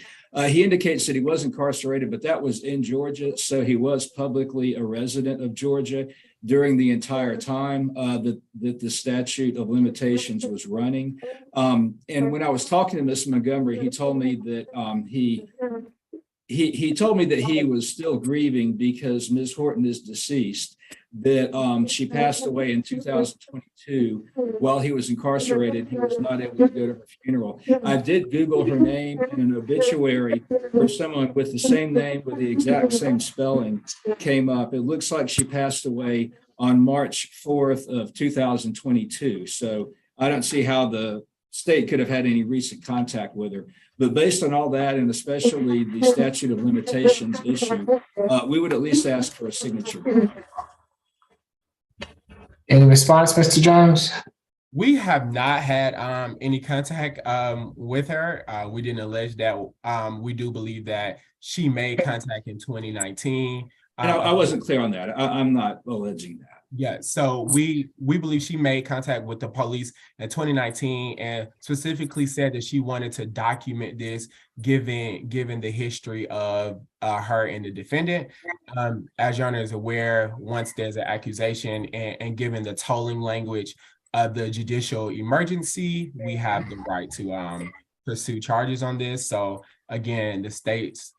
He indicates that he was incarcerated, but that was in Georgia. So he was publicly a resident of Georgia during the entire time that the statute of limitations was running. And when I was talking to Mr. Montgomery, he told me that he told me that he was still grieving because Ms. Horton is deceased, that she passed away in 2022 while he was incarcerated. He was not able to go to her funeral. I did Google her name, and an obituary for someone with the same name with the exact same spelling came up. It looks like she passed away on March 4th of 2022. So I don't see how the state could have had any recent contact with her. But based on all that, and especially the statute of limitations issue, we would at least ask for a signature. Any response, Mr. Jones? We have not had any contact with her. We didn't allege that. We do believe that she made contact in 2019. And I wasn't clear on that. I'm not alleging that. Yeah, so we believe she made contact with the police in 2019 and specifically said that she wanted to document this given the history of her and the defendant. As Your Honor is aware, once there's an accusation and given the tolling language of the judicial emergency, we have the right to pursue charges on this. So again, the state's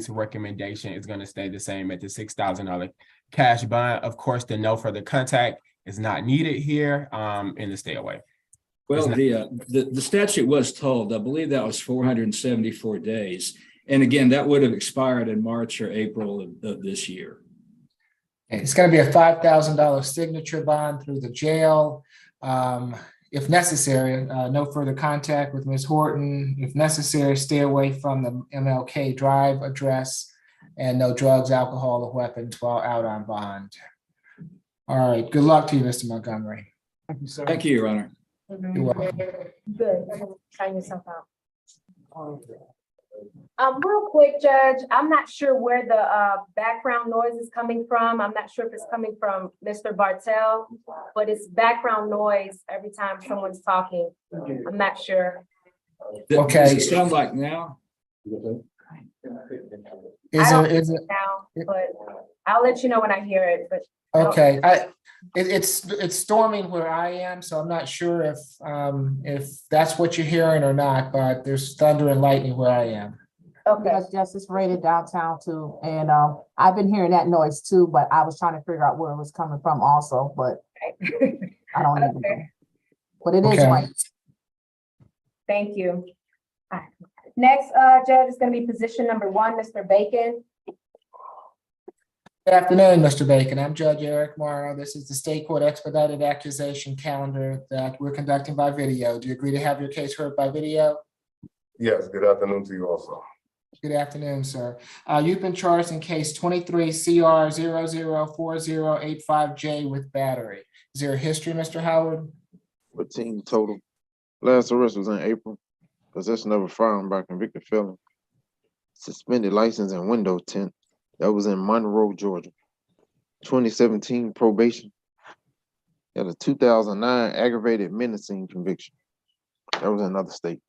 recommendation is going to stay the same at the $6,000 cash bond. Of course, the no further contact is not needed here, and the stay away. Well, the statute was told, I believe that was 474 days. And again, that would have expired in March or April of this year. It's going to be a $5,000 signature bond through the jail. If necessary, no further contact with Ms. Horton. If necessary, stay away from the MLK Drive address, and no drugs, alcohol, or weapons while out on bond. All right, good luck to you, Mr. Montgomery. Thank you, sir. Thank you, Your Honor. You're welcome. Good. Sign yourself out. Real quick, Judge, I'm not sure where the background noise is coming from. I'm not sure if it's coming from Mr. Bartel, but it's background noise every time someone's talking. I'm not sure. Okay. Does it sound like now? Is I it, don't now, but I'll let you know when I hear it, but. okay, it's storming where I am, so I'm not sure if that's what you're hearing or not, but there's thunder and lightning where I am. Okay. Justice rated downtown too, and I've been hearing that noise too, but I was trying to figure out where it was coming from also, but I don't even know. But it is Okay. right. Thank you. All right. Next, Judge, is going to be position number 1, Mr. Bacon. Good afternoon, Mr. Bacon. I'm Judge Eric Morrow. This is the state court expedited accusation calendar that we're conducting by video. Do you agree to have your case heard by video? Yes, good afternoon to you also. Good afternoon, sir. You've been charged in case 23 CR 004085J with battery. Is there a history, Mr. Howard? 14 total. Last arrest was in April. Possession of a firearm by a convicted felon. Suspended license and window tint. That was in Monroe, Georgia. 2017 probation. Got a 2009 aggravated menacing conviction. That was in another state.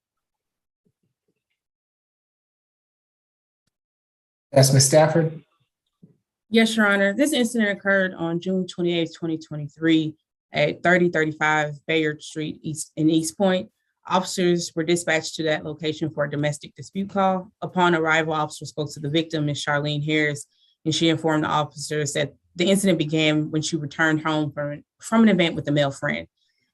Yes, Ms. Stafford. Yes, Your Honor. This incident occurred on June 28th, 2023 at 3035 Bayard Street in East Point. Officers were dispatched to that location for a domestic dispute call. Upon arrival, officers spoke to the victim, Ms. Charlene Harris, and she informed the officers that the incident began when she returned home from an event with a male friend.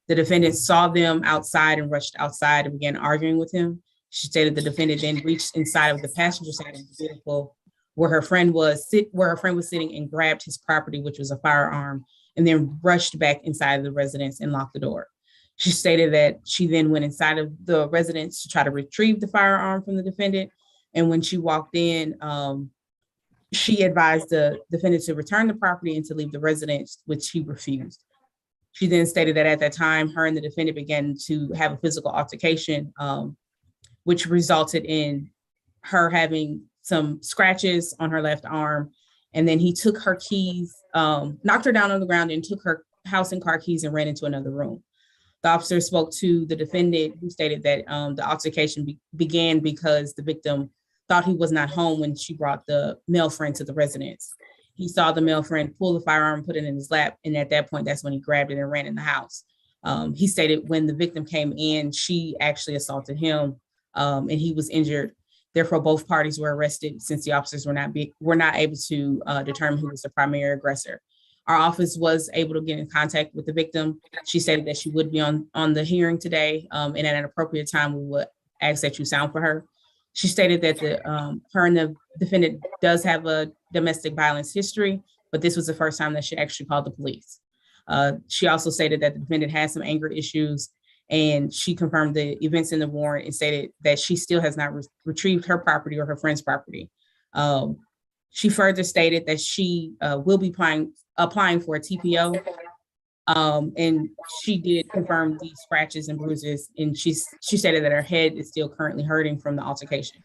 The defendant saw them outside and rushed outside and began arguing with him. She stated the defendant then reached inside of the passenger side of the vehicle where her friend was sitting and grabbed his property, which was a firearm, and then rushed back inside of the residence and locked the door. She stated that she then went inside of the residence to try to retrieve the firearm from the defendant. And when she walked in, she advised the defendant to return the property and to leave the residence, which he refused. She then stated that at that time, her and the defendant began to have a physical altercation, which resulted in her having some scratches on her left arm. And then he took her keys, knocked her down on the ground and took her house and car keys and ran into another room. The officer spoke to the defendant, who stated that the altercation began because the victim thought he was not home when she brought the male friend to the residence. He saw the male friend pull the firearm, put it in his lap, and at that point, that's when he grabbed it and ran in the house. He stated when the victim came in, she actually assaulted him, and he was injured. Therefore, both parties were arrested since the officers were not able to determine who was the primary aggressor. Our office was able to get in contact with the victim. She stated that she would be on the hearing today, and at an appropriate time, we would ask that you sound for her. She stated that her and the defendant does have a domestic violence history, but this was the first time that she actually called the police. She also stated that the defendant had some anger issues, and she confirmed the events in the warrant and stated that she still has not retrieved her property or her friend's property. She further stated that she will be applying for a TPO, and she did confirm these scratches and bruises, and she stated that her head is still currently hurting from the altercation.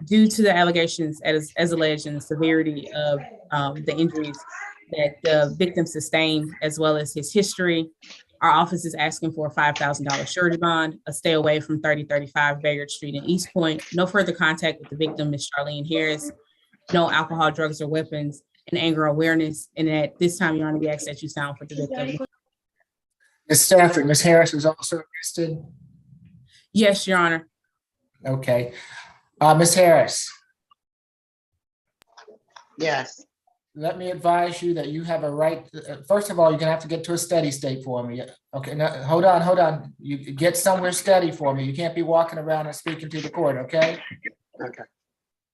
Due to the allegations as alleged and the severity of the injuries that the victim sustained, as well as his history, our office is asking for a $5,000 surety bond, a stay away from 3035 Bayard Street in East Point, no further contact with the victim, Ms. Charlene Harris, no alcohol, drugs, or weapons, and anger awareness. And at this time, Your Honor, we ask that you sound for the victim. Ms. Stafford, Ms. Harris was also arrested? Yes, Your Honor. Okay. Ms. Harris. Yes. Let me advise you that you have a right. First of all, you're gonna have to get to a steady state for me. Okay, now, hold on. You get somewhere steady for me. You can't be walking around and speaking to the court, okay? Okay.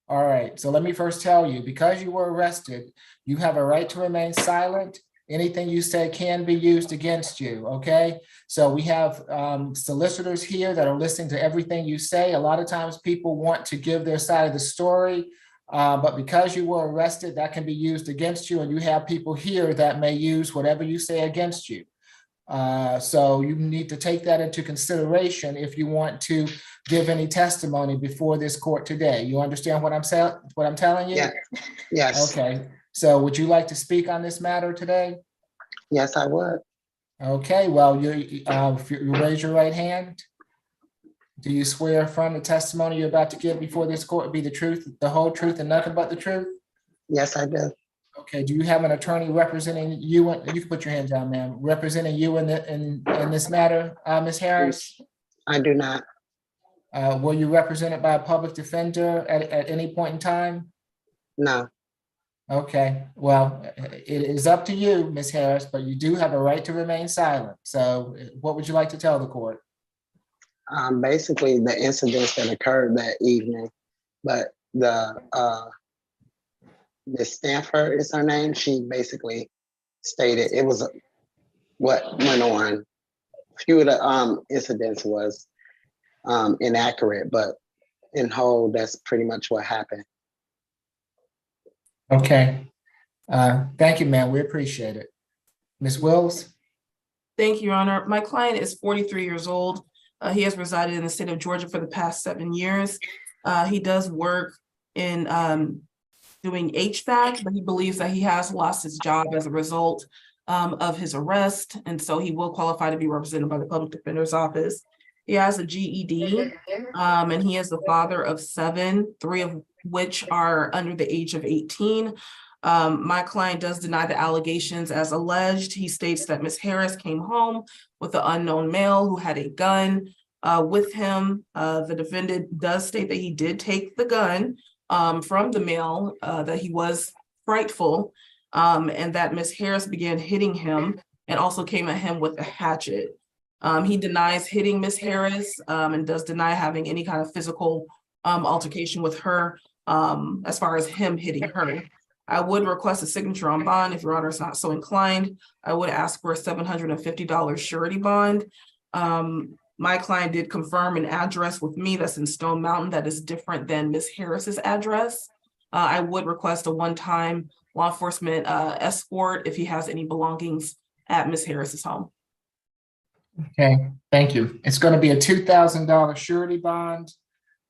All right, so let me first tell you, because you were arrested, you have a right to remain silent. Anything you say can be used against you, okay? So we have solicitors here that are listening to everything you say. A lot of times people want to give their side of the story, but because you were arrested, that can be used against you, and you have people here that may use whatever you say against you. So you need to take that into consideration if you want to give any testimony before this court today. You understand what I'm saying? What I'm telling you? Yeah. Yes. Okay. So would you like to speak on this matter today? Yes, I would. Okay. Well, if you raise your right hand. Do you swear from the testimony you're about to give before this court be the truth, the whole truth, and nothing but the truth? Yes, I do. Okay. Do you have an attorney representing you? You can put your hands down, ma'am. Representing you in this matter, Ms. Harris? I do not. Were you represented by a public defender at any point in time? No. Okay, well, it is up to you, Ms. Harris, but you do have a right to remain silent. So what would you like to tell the court? Basically the incidents that occurred that evening, but Miss Stanford is her name. She basically stated it was what went on. A few of the incidents was inaccurate, but in whole, that's pretty much what happened. Okay. Thank you, ma'am. We appreciate it. Ms. Wills? Thank you, Your Honor. My client is 43 years old. He has resided in the state of Georgia for the past 7 years. He does work in doing HVAC, but he believes that he has lost his job as a result of his arrest, and so he will qualify to be represented by the Public Defender's Office. He has a GED, and he is the father of 7, 3 of which are under the age of 18. My client does deny the allegations as alleged. He states that Ms. Harris came home with an unknown male who had a gun with him. The defendant does state that he did take the gun from the male, that he was frightful, and that Ms. Harris began hitting him and also came at him with a hatchet. He denies hitting Ms. Harris and does deny having any kind of physical altercation with her as far as him hitting her. I would request a signature on bond if Your Honor is not so inclined. I would ask for a $750 surety bond. My client did confirm an address with me that's in Stone Mountain that is different than Ms. Harris's address. I would request a one-time law enforcement escort if he has any belongings at Ms. Harris's home. Okay, thank you. It's going to be a $2,000 surety bond.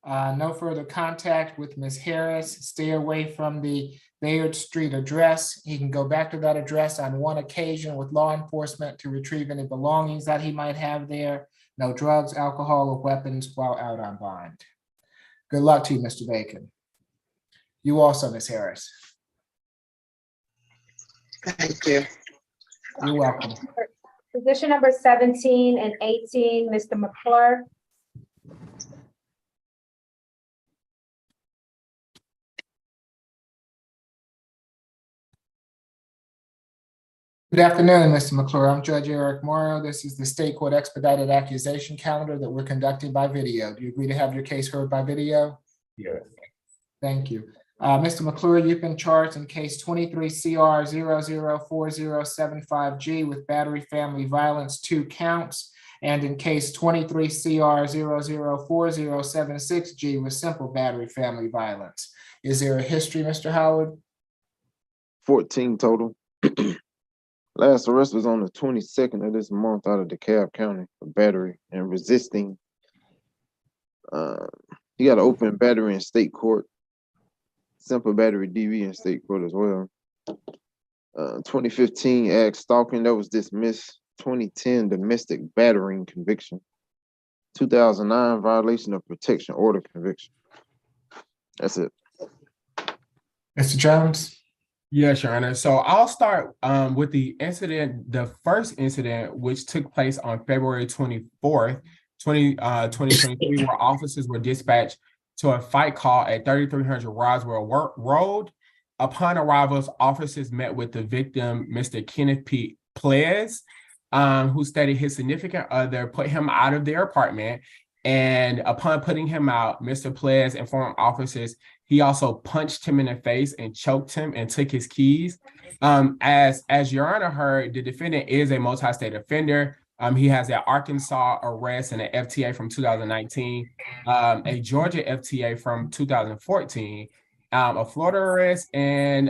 No further contact with Ms. Harris. Stay away from the Bayard Street address. He can go back to that address on one occasion with law enforcement to retrieve any belongings that he might have there. No drugs, alcohol, or weapons while out on bond. Good luck to you, Mr. Bacon. You also, Ms. Harris. Thank you. You're welcome. Position number 17 and 18, Mr. McClure. Good afternoon, Mr. McClure. I'm Judge Eric Morrow. This is the State Court Expedited Accusation Calendar that we're conducting by video. Do you agree to have your case heard by video? Yes. Thank you. Mr. McClure, you've been charged in case 23 CR 004075G with battery family violence, 2 counts, and in case 23 CR 004076G with simple battery family violence. Is there a history, Mr. Howard? 14 total. Last arrest was on the 22nd of this month out of DeKalb County for battery and resisting. He got an open battery in state court, simple battery DV in state court as well. 2015 act stalking, that was dismissed. 2010 domestic battering conviction. 2009 violation of protection order conviction. That's it. Mr. Jones? Yes, Your Honor. So I'll start with the incident, the first incident, which took place on February 24th, 2023, where officers were dispatched to a fight call at 3300 Roswell Road. Upon arrivals, officers met with the victim, Mr. Kenneth P. Ples, who stated his significant other put him out of their apartment. And upon putting him out, Mr. Ples informed officers he also punched him in the face and choked him and took his keys. As Your Honor heard, the defendant is a multi-state offender. He has an Arkansas arrest and an FTA from 2019, a Georgia FTA from 2014, a Florida arrest, and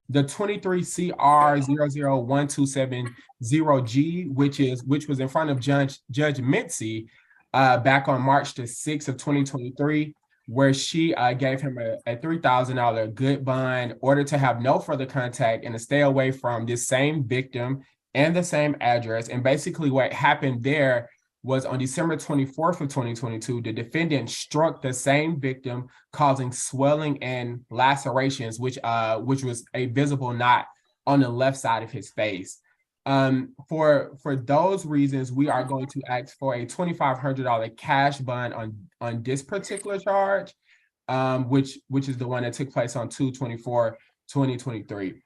the 23 CR 001270G, which was in front of Judge Mincy back on March the 6th of 2023, where she gave him a $3,000 good bond, ordered to have no further contact and to stay away from this same victim and the same address. And basically what happened there was on December 24th of 2022, the defendant struck the same victim, causing swelling and lacerations, which was a visible knot on the left side of his face. For those reasons, we are going to ask for a $2,500 cash bond on this particular charge, which is the one that took place on 2/24/2023.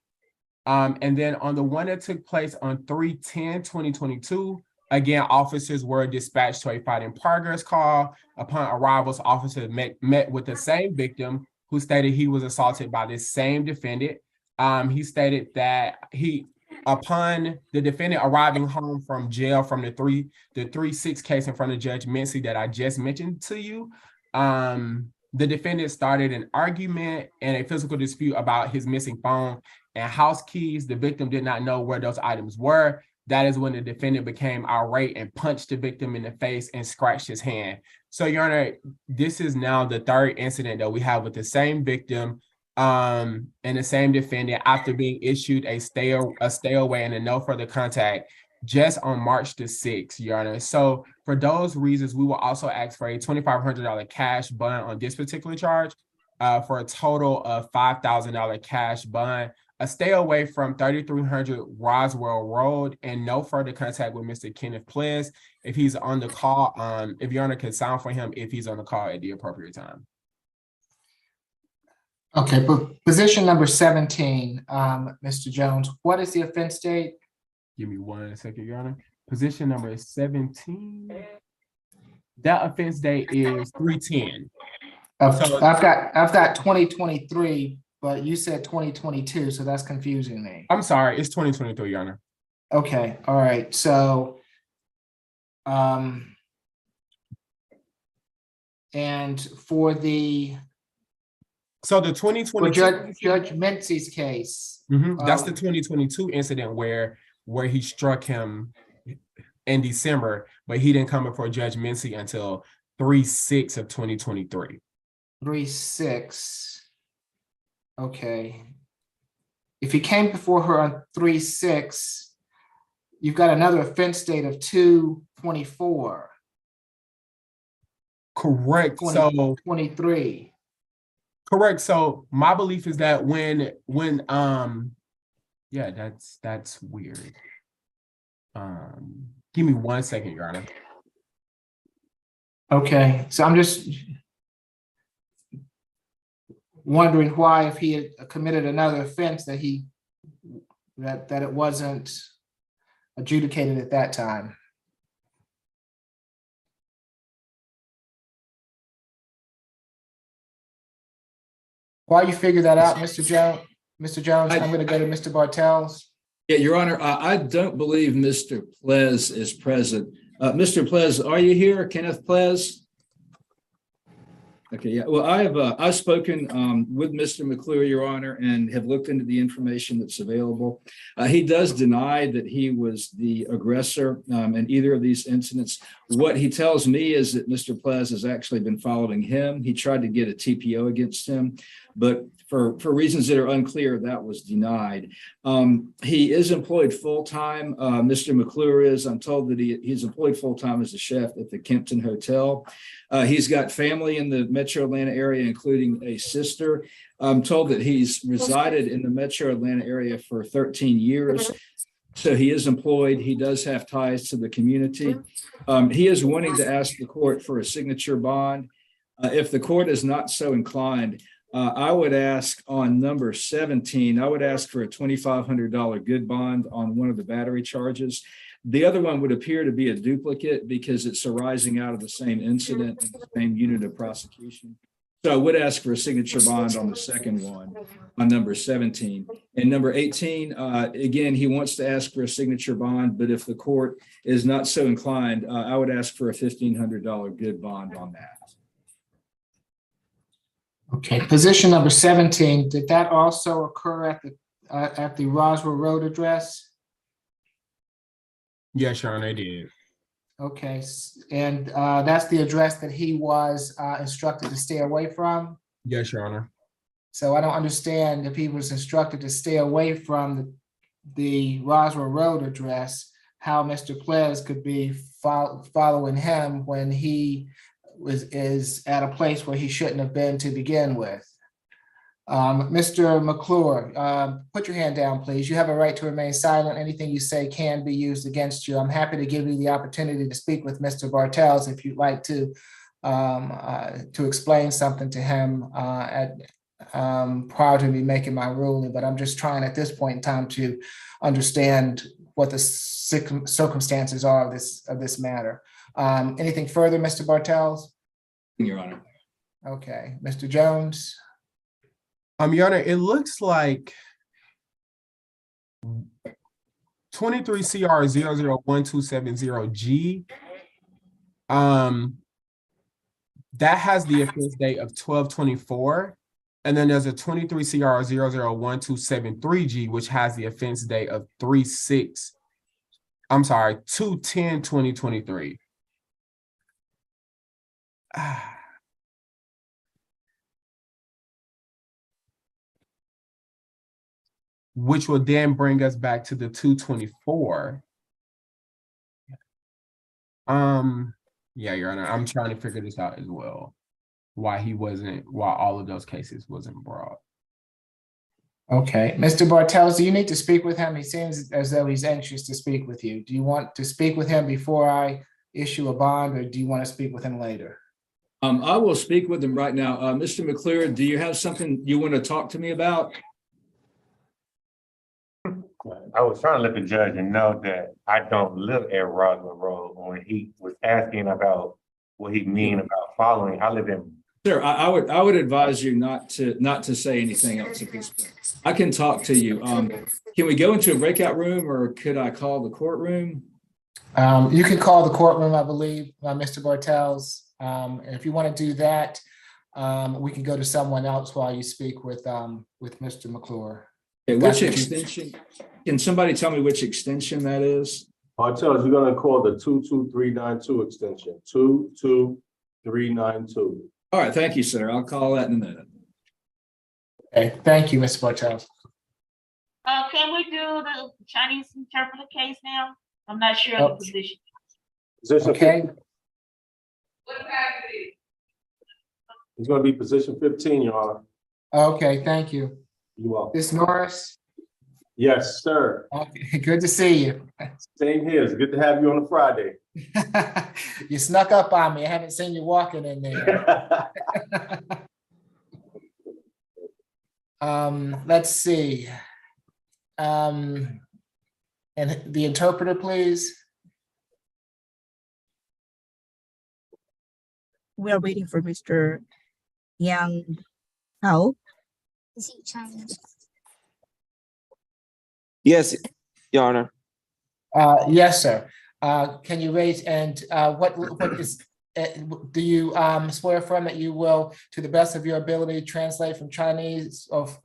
And then on the one that took place on 3/10/2022, again, officers were dispatched to a fight in progress call. Upon arrivals, officers met with the same victim, who stated he was assaulted by this same defendant. He stated that upon the defendant arriving home from jail from the 3-6 case in front of Judge Mincy that I just mentioned to you, the defendant started an argument and a physical dispute about his missing phone and house keys. The victim did not know where those items were. That is when the defendant became irate and punched the victim in the face and scratched his hand. So, Your Honor, this is now the third incident that we have with the same victim and the same defendant after being issued a stay away and a no further contact just on March the 6th, Your Honor. So for those reasons, we will also ask for a $2,500 cash bond on this particular charge for a total of $5,000 cash bond, a stay away from 3300 Roswell Road, and no further contact with Mr. Kenneth Ples if he's on the call. If Your Honor can sound for him if he's on the call at the appropriate time. Okay, but position number 17, Mr. Jones, what is the offense date? Give me 1 second, Your Honor. Position number 17. That offense date is 3/10. So I've got 2023, but you said 2022, so that's confusing me. I'm sorry, it's 2023, Your Honor. Okay, all right. So and for the 2022 Judge Mincy's case. That's the 2022 incident where he struck him in December, but he didn't come before Judge Mincy until 3/6 of 2023. 3/6. Okay. If he came before her on 3/6, you've got another offense date of 2/24. Correct. 23. Correct. So my belief is that when yeah, that's weird. Give me 1 second, Your Honor. Okay, so I'm just wondering why, if he had committed another offense, that it wasn't adjudicated at that time. While you figure that out, Mr. Jones, I'm going to go to Mr. Bartels. Yeah, Your Honor, I don't believe Mr. Ples is present. Mr. Ples, are you here? Kenneth Ples? Okay, yeah. Well, I've spoken with Mr. McClure, Your Honor, and have looked into the information that's available. He does deny that he was the aggressor in either of these incidents. What he tells me is that Mr. Ples has actually been following him. He tried to get a TPO against him, but for reasons that are unclear, that was denied. He is employed full-time. Mr. McClure is. I'm told that he's employed full-time as a chef at the Kempton Hotel. He's got family in the Metro Atlanta area, including a sister. I'm told that he's resided in the Metro Atlanta area for 13 years. So he is employed. He does have ties to the community. He is wanting to ask the court for a signature bond. If the court is not so inclined, I would ask on number 17, I would ask for a $2,500 good bond on one of the battery charges. The other one would appear to be a duplicate because it's arising out of the same incident and the same unit of prosecution. So I would ask for a signature bond on the second one on number 17. And number 18, again, he wants to ask for a signature bond, but if the court is not so inclined, I would ask for a $1,500 good bond on that. Okay, position number 17, did that also occur at the Roswell Road address? Yes, Your Honor, I did. Okay, and that's the address that he was instructed to stay away from? Yes, Your Honor. So I don't understand, if he was instructed to stay away from the Roswell Road address, how Mr. Ples could be following him when he is at a place where he shouldn't have been to begin with. Mr. McClure, put your hand down, please. You have a right to remain silent. Anything you say can be used against you. I'm happy to give you the opportunity to speak with Mr. Bartels if you'd like to explain something to him prior to me making my ruling, but I'm just trying at this point in time to understand what the circumstances are of this matter. Anything further, Mr. Bartels? Your Honor. Okay, Mr. Jones. Your Honor, it looks like 23 CR 001270G. That has the offense date of 12/24. And then there's a 23 CR 001273G, which has the offense date of 2/10/2023. Which will then bring us back to the 2/24. Yeah, Your Honor, I'm trying to figure this out as well. Why all of those cases wasn't brought. Okay, Mr. Bartels, do you need to speak with him? He seems as though he's anxious to speak with you. Do you want to speak with him before I issue a bond, or do you want to speak with him later? I will speak with him right now. Mr. McClure, do you have something you want to talk to me about? I was trying to let the judge know that I don't live at Roswell Road when he was asking about what he mean about following. I live in. Sir, I would advise you not to say anything else at this point. I can talk to you. Can we go into a breakout room, or could I call the courtroom? You can call the courtroom, I believe, Mr. Bartels. If you want to do that, we can go to someone else while you speak with Mr. McClure. Okay, which extension? Can somebody tell me which extension that is? Bartels, you're gonna call the 22392 extension, 22392. All right, thank you, sir. I'll call that in a minute. Okay, thank you, Mr. Bartels. Can we do the Chinese interpreter case now? I'm not sure of the position. Okay. What time is it? It's gonna be position 15, Your Honor. Okay, thank you. You welcome. Ms. Norris? Yes, sir. Okay, good to see you. Same here. It's good to have you on a Friday. You snuck up on me. I haven't seen you walking in there. Let's see. And the interpreter, please. We are waiting for Mr. Yang Hao. Is he Chinese? Yes, Your Honor. Yes, sir. Can you raise and what is do you swear affirm that you will, to the best of your ability, translate from Chinese of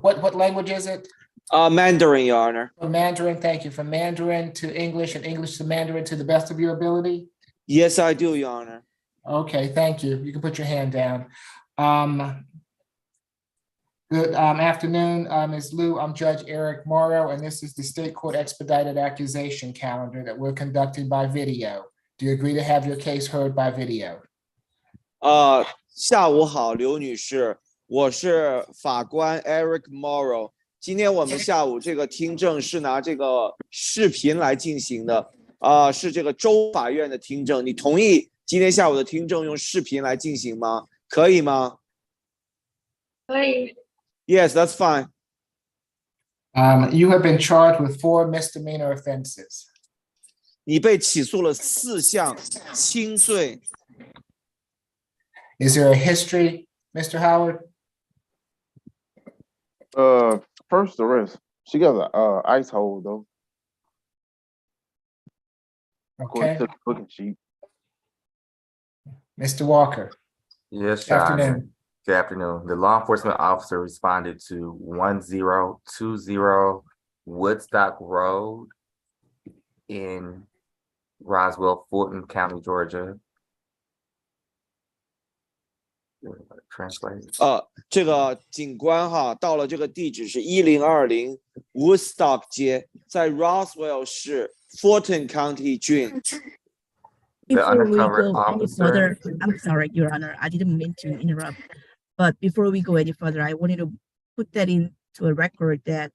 what language is it? Mandarin, Your Honor. From Mandarin, thank you. From Mandarin to English and English to Mandarin to the best of your ability? Yes, I do, Your Honor. Okay, thank you. You can put your hand down. Good afternoon, Ms. Liu. I'm Judge Eric Morrow, and this is the State Court Expedited Accusation Calendar that we're conducting by video. Do you agree to have your case heard by video? 下午好，刘女士，我是法官 Eric Morrow。今天我们下午这个听证是拿这个视频来进行的，是这个州法院的听证。你同意今天下午的听证用视频来进行吗？可以吗？可以。Yes, that's fine. You have been charged with 4 misdemeanor offenses. 你被起诉了4项轻罪。Is there a history, Mr. Howard? First arrest. She got an ice hold though. Okay. To the booking sheet. Mr. Walker. Yes, Good afternoon. Good afternoon. The law enforcement officer responded to 1020 Woodstock Road in Roswell, Fulton County, Georgia. Translate. 这个警官哈到了这个地址是1020 Woodstock 街，在 Roswell 市 Fulton County 郡。Before we go any further, I'm sorry, Your Honor, I didn't mean to interrupt. But before we go any further, I wanted to put that into a record that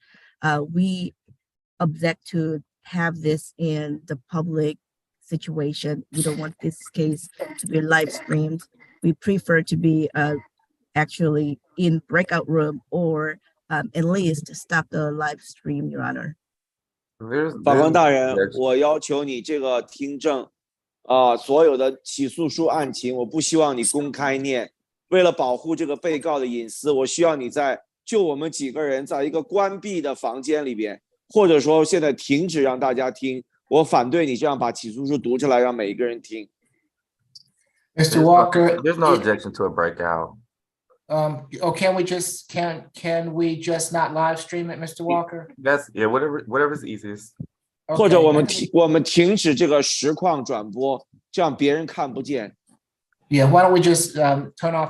we object to have this in the public situation. We don't want this case to be live streamed. We prefer to be actually in breakout room or at least stop the live stream, Your Honor. 法官大人，我要求你这个听证，所有的起诉书案情，我不希望你公开念。为了保护这个被告的隐私，我需要你在就我们几个人在一个关闭的房间里边，或者说现在停止让大家听，我反对你这样把起诉书读出来，让每一个人听。Mr. Walker, There's no objection to a breakout. Can we just not live stream it, Mr. Walker? That's yeah, whatever's easiest. 或者 Okay. 我们停止这个实况转播，这样别人看不见。Yeah, why don't we just turn off